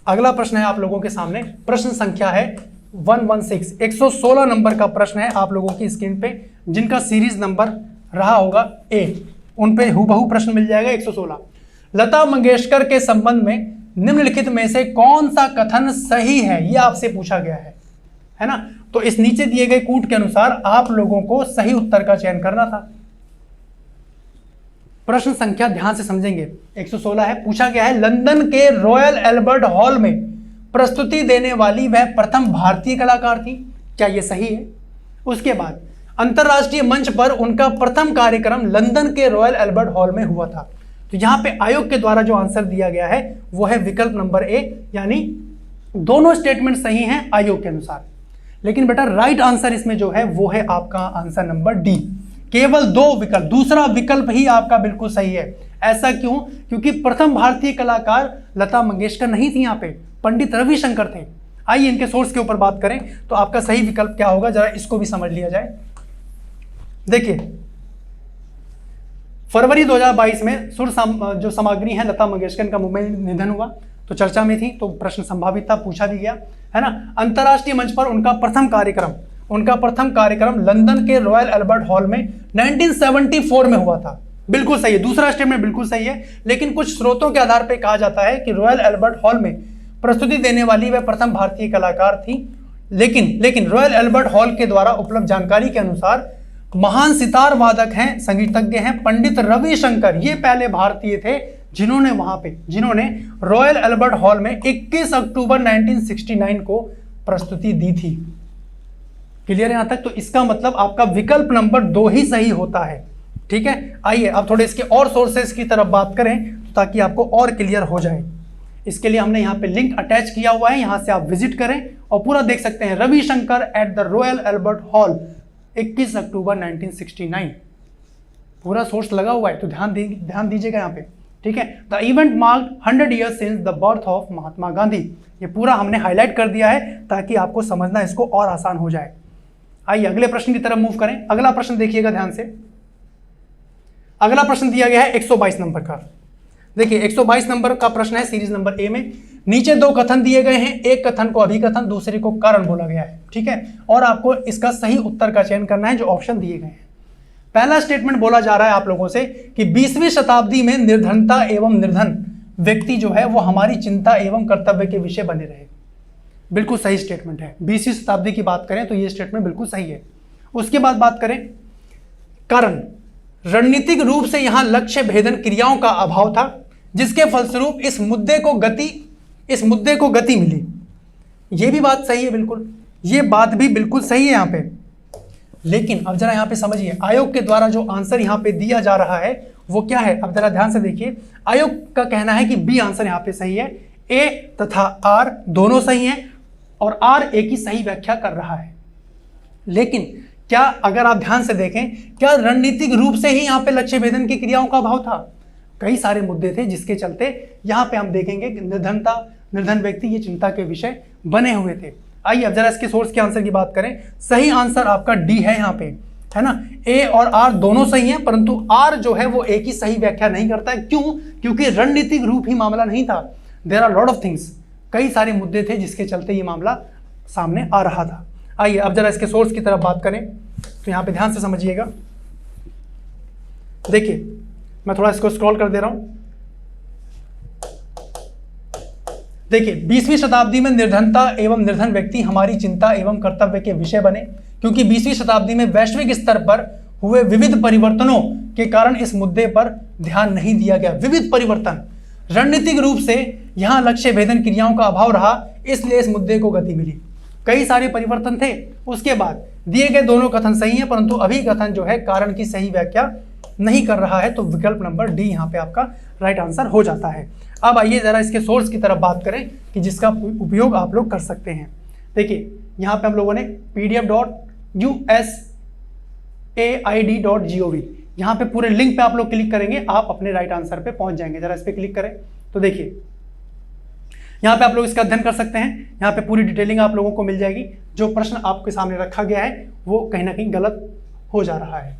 अगला प्रश्न है आप लोगों के सामने, प्रश्न संख्या है 116 नंबर का प्रश्न है आप लोगों की स्क्रीन पे, जिनका सीरीज नंबर रहा होगा A, उन पे हूबहू प्रश्न मिल जाएगा 116। लता मंगेशकर के संबंध में निम्नलिखित में से कौन सा कथन सही है, यह आपसे पूछा गया है ना। तो इस नीचे दिए गए कूट के अनुसार आप लोगों को सही उत्तर का चयन करना था। प्रश्न संख्या ध्यान से समझेंगे 116 है, पूछा गया है लंदन के रॉयल एल्बर्ट हॉल में प्रस्तुति देने वाली वह प्रथम भारतीय कलाकार थी, क्या यह सही है। उसके बाद अंतरराष्ट्रीय मंच पर उनका प्रथम कार्यक्रम लंदन के रॉयल एल्बर्ट हॉल में हुआ था। तो यहां पे आयोग के द्वारा जो आंसर दिया गया है वो है विकल्प नंबर A, यानी दोनों स्टेटमेंट सही हैं आयोग के अनुसार। लेकिन बेटा राइट आंसर इसमें जो है वो है आपका आंसर नंबर D, केवल 2 विकल्प, दूसरा विकल्प ही आपका बिल्कुल सही है। ऐसा क्यों? क्योंकि प्रथम भारतीय कलाकार लता मंगेशकर नहीं थी, यहाँ पे पंडित रविशंकर थे। आइए इनके सोर्स के ऊपर बात करें तो आपका सही विकल्प क्या होगा, जरा इसको भी समझ लिया जाए। देखिए फरवरी 2022 में सुर जो सामग्री है लता मंगेशकर का मुंबई में निधन हुआ, तो चर्चा में थी, तो प्रश्न संभावित था, पूछा भी गया, है ना। अंतरराष्ट्रीय मंच पर उनका प्रथम कार्यक्रम लंदन के रॉयल एल्बर्ट हॉल में 1974 में हुआ था, बिल्कुल सही है, दूसरा स्टेटमेंट बिल्कुल सही है। लेकिन कुछ स्रोतों के आधार पर कहा जाता है कि रॉयल एल्बर्ट हॉल में प्रस्तुति देने वाली वह प्रथम भारतीय कलाकार थी। लेकिन रॉयल एल्बर्ट हॉल के द्वारा उपलब्ध जानकारी के अनुसार महान सितार वादक हैं, संगीतज्ञ हैं पंडित रविशंकर, ये पहले भारतीय थे जिन्होंने रॉयल एल्बर्ट हॉल में 21 अक्टूबर 1969 को प्रस्तुति दी थी। क्लियर है यहां तक? तो इसका मतलब आपका विकल्प नंबर 2 ही सही होता है, ठीक है। आइए अब थोड़े इसके और सोर्सेस की तरफ बात करें ताकि आपको और क्लियर हो जाए। इसके लिए हमने यहाँ पे लिंक अटैच किया हुआ है, यहां से आप विजिट करें और पूरा देख सकते हैं। Ravishankar at the royal Albert hall 21 अक्टूबर 1969, पूरा सोर्स लगा हुआ है, तो ध्यान दीजिएगा यहाँ पे, ठीक है। The event marked 100 years since the birth of Mahatma Gandhi, ये पूरा हमने हाईलाइट कर दिया है ताकि आपको समझना इसको और आसान हो जाए। आइए अगले प्रश्न की तरफ मूव करें। अगला प्रश्न देखिएगा ध्यान से, अगला प्रश्न दिया गया है 122 नंबर का। देखिए 122 नंबर का प्रश्न है सीरीज नंबर ए में। नीचे दो कथन दिए गए हैं, एक कथन को अभिकथन, दूसरे को कारण बोला गया है, ठीक है। और आपको इसका सही उत्तर का चयन करना है जो ऑप्शन दिए गए हैं। पहला स्टेटमेंट बोला जा रहा है आप लोगों से कि 20वीं शताब्दी में निर्धनता एवं निर्धन व्यक्ति जो है वो हमारी चिंता एवं कर्तव्य के विषय बने रहे। बिल्कुल सही स्टेटमेंट है। 20वीं शताब्दी की बात करें तो ये स्टेटमेंट बिल्कुल सही है। उसके बाद बात करें कारण, रणनीतिक रूप से यहां लक्ष्य भेदन क्रियाओं का अभाव था, जिसके फलस्वरूप इस मुद्दे को गति मिली। यह भी बात सही है, बिल्कुल ये बात भी बिल्कुल सही है यहां पे। लेकिन अब जरा यहां पे समझिए, आयोग के द्वारा जो आंसर यहां पे दिया जा रहा है वो क्या है। अब जरा ध्यान से देखिए, आयोग का कहना है कि बी आंसर यहां पे सही है, ए तथा आर दोनों सही हैं और आर ए की सही व्याख्या कर रहा है। लेकिन क्या अगर आप ध्यान से देखें, क्या रणनीतिक रूप से ही यहां पे लक्ष्य भेदन की क्रियाओं का अभाव था? कई सारे मुद्दे थे जिसके चलते यहां पे हम देखेंगे कि निर्धन व्यक्ति ये चिंता के विषय बने हुए थे। आइए अब जरा इसके सोर्स के आंसर की बात करें। सही आंसर आपका डी है यहाँ पे, है ना। ए और आर दोनों सही हैं, परंतु आर जो है वो ए की सही व्याख्या नहीं करता है। क्यों? क्योंकि रणनीतिक रूप ही मामला नहीं था। There are lot of things, कई सारे मुद्दे थे जिसके चलते ये मामला सामने आ रहा था। आइए अब जरा इसके सोर्स की तरफ बात करें तो यहाँ पे ध्यान से समझिएगा। देखिए मैं थोड़ा इसको स्क्रॉल कर दे रहा हूं। देखिए 20वीं शताब्दी में निर्धनता एवं निर्धन व्यक्ति हमारी चिंता एवं कर्तव्य के विषय बने, क्योंकि 20वीं शताब्दी में वैश्विक स्तर पर हुए विविध परिवर्तनों के कारण इस मुद्दे पर ध्यान नहीं दिया गया। विविध परिवर्तन, रणनीतिक रूप से यहां लक्ष्य भेदन क्रियाओं का अभाव रहा, इसलिए इस मुद्दे को गति मिली। कई सारे परिवर्तन थे। उसके बाद दिए गए दोनों कथन सही हैं, परंतु अभी कथन जो है कारण की सही व्याख्या नहीं कर रहा है, तो विकल्प नंबर डी यहां पे आपका राइट आंसर हो जाता है। अब आइए जरा इसके सोर्स की तरफ बात करें कि जिसका उपयोग आप लोग कर सकते हैं। देखिए यहां पे हम लोगों ने pdf.usaid.gov यहां पे पूरे लिंक पे आप लोग क्लिक करेंगे, आप अपने राइट आंसर पे पहुंच जाएंगे। जरा इस पे क्लिक करें तो देखिए यहां पे आप लोग इसका अध्ययन कर सकते हैं। यहां पे पूरी डिटेलिंग आप लोगों को मिल जाएगी। जो प्रश्न आपके सामने रखा गया है वो कहीं ना कहीं गलत हो जा रहा है।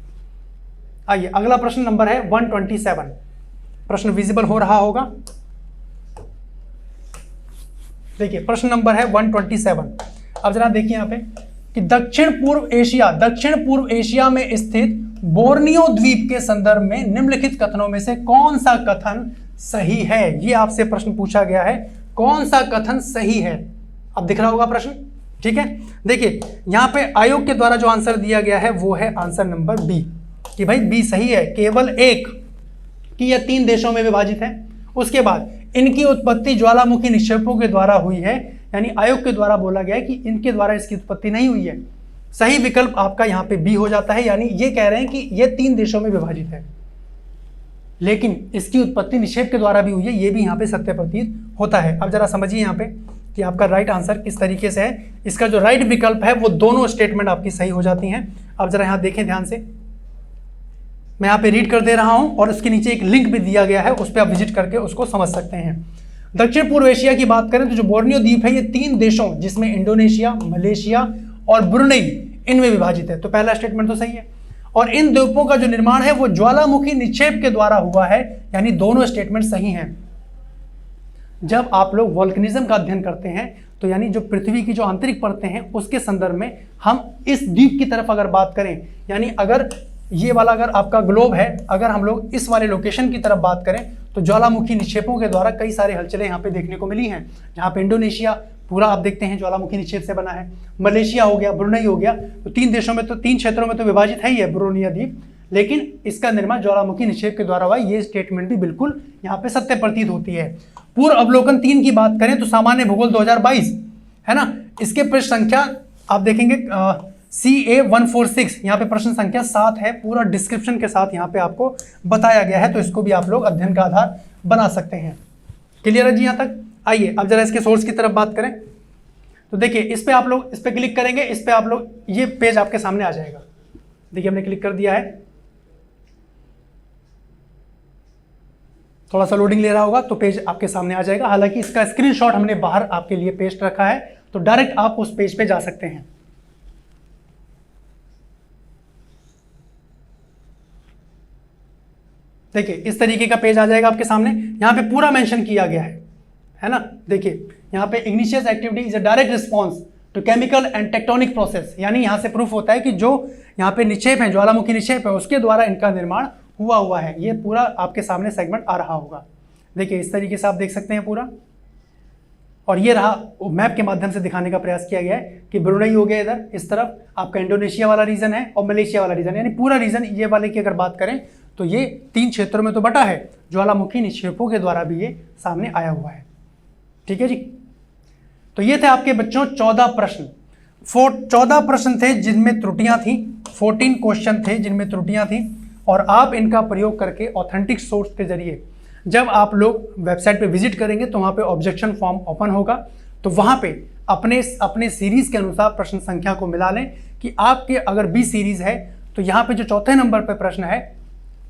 आइए अगला प्रश्न नंबर है 127। प्रश्न विजिबल हो रहा होगा। देखिए प्रश्न नंबर है 127। अब जरा देखिए यहाँ पे कि दक्षिण पूर्व एशिया में स्थित बोर्नियो द्वीप के संदर्भ में निम्नलिखित कथनों में से कौन सा कथन सही है। ये आपसे प्रश्न पूछा गया है, कौन सा कथन सही है। अब दिख रहा होगा प्रश्न, ठीक है। देखिए यहां पे आयोग के द्वारा जो आंसर दिया गया है वो है आंसर नंबर बी, कि भाई बी सही है। केवल एक कि यह 3 देशों में विभाजित है। उसके बाद इनकी उत्पत्ति ज्वालामुखी निक्षेपों के द्वारा हुई है, यानी आयोग के द्वारा बोला गया है कि इनके द्वारा इसकी उत्पत्ति नहीं हुई है। सही विकल्प आपका यहां पे बी हो जाता है, यानी ये कह रहे हैं कि ये 3 देशों में विभाजित है, लेकिन इसकी उत्पत्ति निक्षेप के द्वारा भी हुई है। ये भी यहाँ पे सत्य प्रतीत होता है। अब जरा समझिए यहाँ पे कि आपका राइट आंसर किस तरीके से है। इसका जो राइट विकल्प है वो दोनों स्टेटमेंट आपकी सही हो जाती हैं। अब जरा यहाँ देखें ध्यान से, मैं यहाँ पे रीड कर दे रहा हूँ और उसके नीचे एक लिंक भी दिया गया है, उस पर आप विजिट करके उसको समझ सकते हैं। दक्षिण पूर्व एशिया की बात करें तो जो बोर्नियो द्वीप है ये 3 देशों जिसमें इंडोनेशिया, मलेशिया और ब्रुनेई इनमें विभाजित है। तो पहला स्टेटमेंट तो सही है। और इन द्वीपों का जो निर्माण है वो ज्वालामुखी निक्षेप के द्वारा हुआ है, यानी दोनों स्टेटमेंट सही हैं। जब आप लोग वोल्केनिज्म का अध्ययन करते हैं तो यानी जो पृथ्वी की जो आंतरिक परतें हैं उसके संदर्भ में हम इस द्वीप की तरफ अगर बात करें, यानी अगर ये वाला अगर आपका ग्लोब है, अगर हम लोग इस वाले लोकेशन की तरफ बात करें तो ज्वालामुखी निक्षेपों के द्वारा कई सारे हलचलें यहाँ पे देखने को मिली हैं। जहाँ पे इंडोनेशिया पूरा आप देखते हैं ज्वालामुखी निक्षेप से बना है, मलेशिया हो गया, ब्रुनेई हो गया। तो 3 देशों में तो 3 क्षेत्रों में तो विभाजित है ही है ब्रुनेई द्वीप, लेकिन इसका निर्माण ज्वालामुखी निक्षेप के द्वारा हुआ। ये स्टेटमेंट भी बिल्कुल यहाँ पे सत्य प्रतीत होती है। पूर्व अवलोकन 3 की बात करें तो सामान्य भूगोल 2022 है ना, इसके पृष्ठ संख्या आप देखेंगे CA 146, यहाँ पे प्रश्न संख्या 7 है। पूरा डिस्क्रिप्शन के साथ यहाँ पे आपको बताया गया है, तो इसको भी आप लोग अध्ययन का आधार बना सकते हैं। क्लियर है जी यहाँ तक। आइए अब जरा इसके सोर्स की तरफ बात करें तो देखिए इस पे आप लोग इस पे क्लिक करेंगे, इस पे आप लोग ये पेज आपके सामने आ जाएगा। देखिए हमने क्लिक कर दिया है, थोड़ा सा लोडिंग ले रहा होगा तो पेज आपके सामने आ जाएगा। हालांकि इसका स्क्रीनशॉट हमने बाहर आपके लिए पेस्ट रखा है, तो डायरेक्ट आप उस पेज पे जा सकते हैं। देखिए इस तरीके का पेज आ जाएगा आपके सामने, यहाँ पे पूरा मेंशन किया गया है ना। देखिए यहाँ पे igneous activity is a direct response to chemical and tectonic process, यानी यहाँ से प्रूफ होता है कि जो यहाँ पे निक्षेप है, ज्वालामुखी निक्षेप है, उसके द्वारा इनका निर्माण हुआ है। ये पूरा आपके सामने सेगमेंट आ रहा होगा। देखिए इस तरीके से आप देख सकते हैं पूरा, और ये रहा मैप के माध्यम से दिखाने का प्रयास किया गया है कि ब्रुनेई हो गया इधर इस तरफ, आपका इंडोनेशिया वाला रीजन है और मलेशिया वाला रीजन, यानी पूरा रीजन ये वाले की अगर बात करें तो ये 3 क्षेत्रों में तो बटा है, ज्वालामुखी निक्षेपों के द्वारा भी ये सामने आया हुआ है। ठीक है जी, तो ये थे आपके बच्चों 14 प्रश्न। 14 प्रश्न थे जिनमें त्रुटियां थी, 14 क्वेश्चन थे जिनमें त्रुटियां थी, और आप इनका प्रयोग करके ऑथेंटिक सोर्स के जरिए जब आप लोग वेबसाइट पे विजिट करेंगे तो वहाँ पे ऑब्जेक्शन फॉर्म ओपन होगा, तो वहाँ पे अपने सीरीज के अनुसार प्रश्न संख्या को मिला लें कि आपके अगर 20 सीरीज है तो यहाँ पे जो चौथे नंबर पे प्रश्न है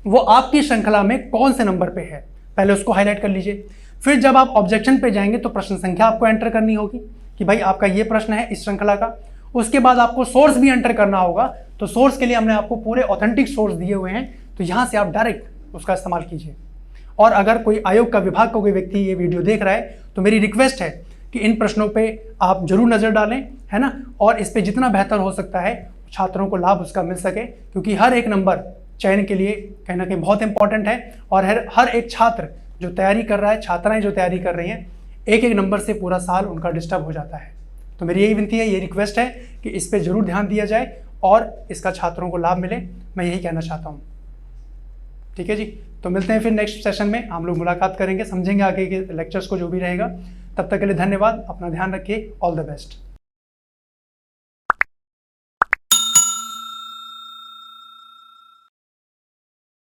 वो आपकी श्रृंखला में कौन से नंबर पे है, पहले उसको हाईलाइट कर लीजिए। फिर जब आप ऑब्जेक्शन पे जाएंगे तो प्रश्न संख्या आपको एंटर करनी होगी कि भाई आपका ये प्रश्न है इस श्रृंखला का। उसके बाद आपको सोर्स भी एंटर करना होगा, तो सोर्स के लिए हमने आपको पूरे ऑथेंटिक सोर्स दिए हुए हैं, तो यहाँ से आप डायरेक्ट उसका इस्तेमाल कीजिए। और अगर कोई आयोग का विभाग का कोई व्यक्ति ये वीडियो देख रहा है तो मेरी रिक्वेस्ट है कि इन प्रश्नों पे आप जरूर नज़र डालें, है ना, और इस पे जितना बेहतर हो सकता है छात्रों को लाभ उसका मिल सके, क्योंकि हर एक नंबर चयन के लिए कहीं ना कहीं बहुत इंपॉर्टेंट है। और हर एक छात्र जो तैयारी कर रहा है, छात्राएं जो तैयारी कर रही हैं, एक एक नंबर से पूरा साल उनका डिस्टर्ब हो जाता है। तो मेरी यही विनती है, ये रिक्वेस्ट है कि इस पर जरूर ध्यान दिया जाए और इसका छात्रों को लाभ मिले, मैं यही कहना चाहता हूँ। ठीक है जी, तो मिलते हैं फिर नेक्स्ट सेशन में, हम लोग मुलाकात करेंगे, समझेंगे आगे के लेक्चर्स को जो भी रहेगा। तब तक के लिए धन्यवाद, अपना ध्यान रखिए, ऑल द बेस्ट।